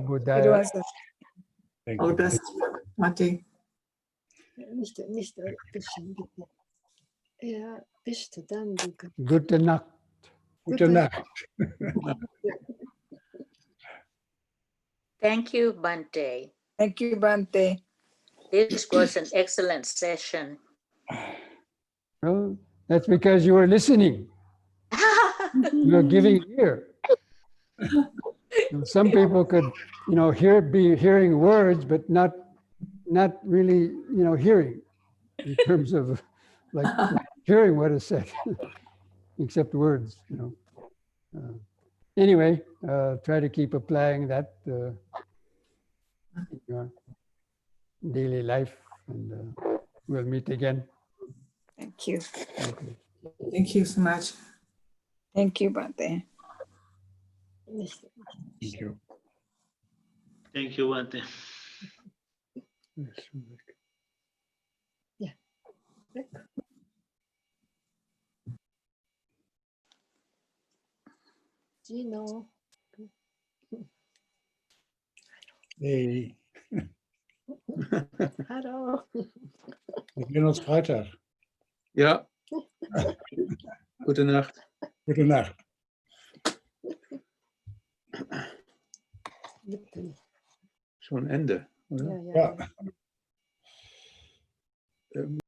Buddhaya. Thank All the you. best, Bhante. Nicht bisschen, bitte. Ja, bist dann, bitte. Gute Nacht. Gute Nacht. Thank you, Bhante. Thank you, Bhante. This was an excellent session. Well, that's because you were listening. You were giving ear. Some people could, be hearing words, but not really, hearing in terms of like hearing what is said, except words, Anyway, try to keep applying that in your daily life, and we'll meet again. Thank you. Okay. Thank you so much. Thank you, Bhante. Thank you. Thank you, Bhante. Gino. Hey, Hallo. wir sehen uns Freitag. Ja. Gute Nacht. Gute Nacht. Bitte. Schon Ende, oder? Ja, ja. Ja.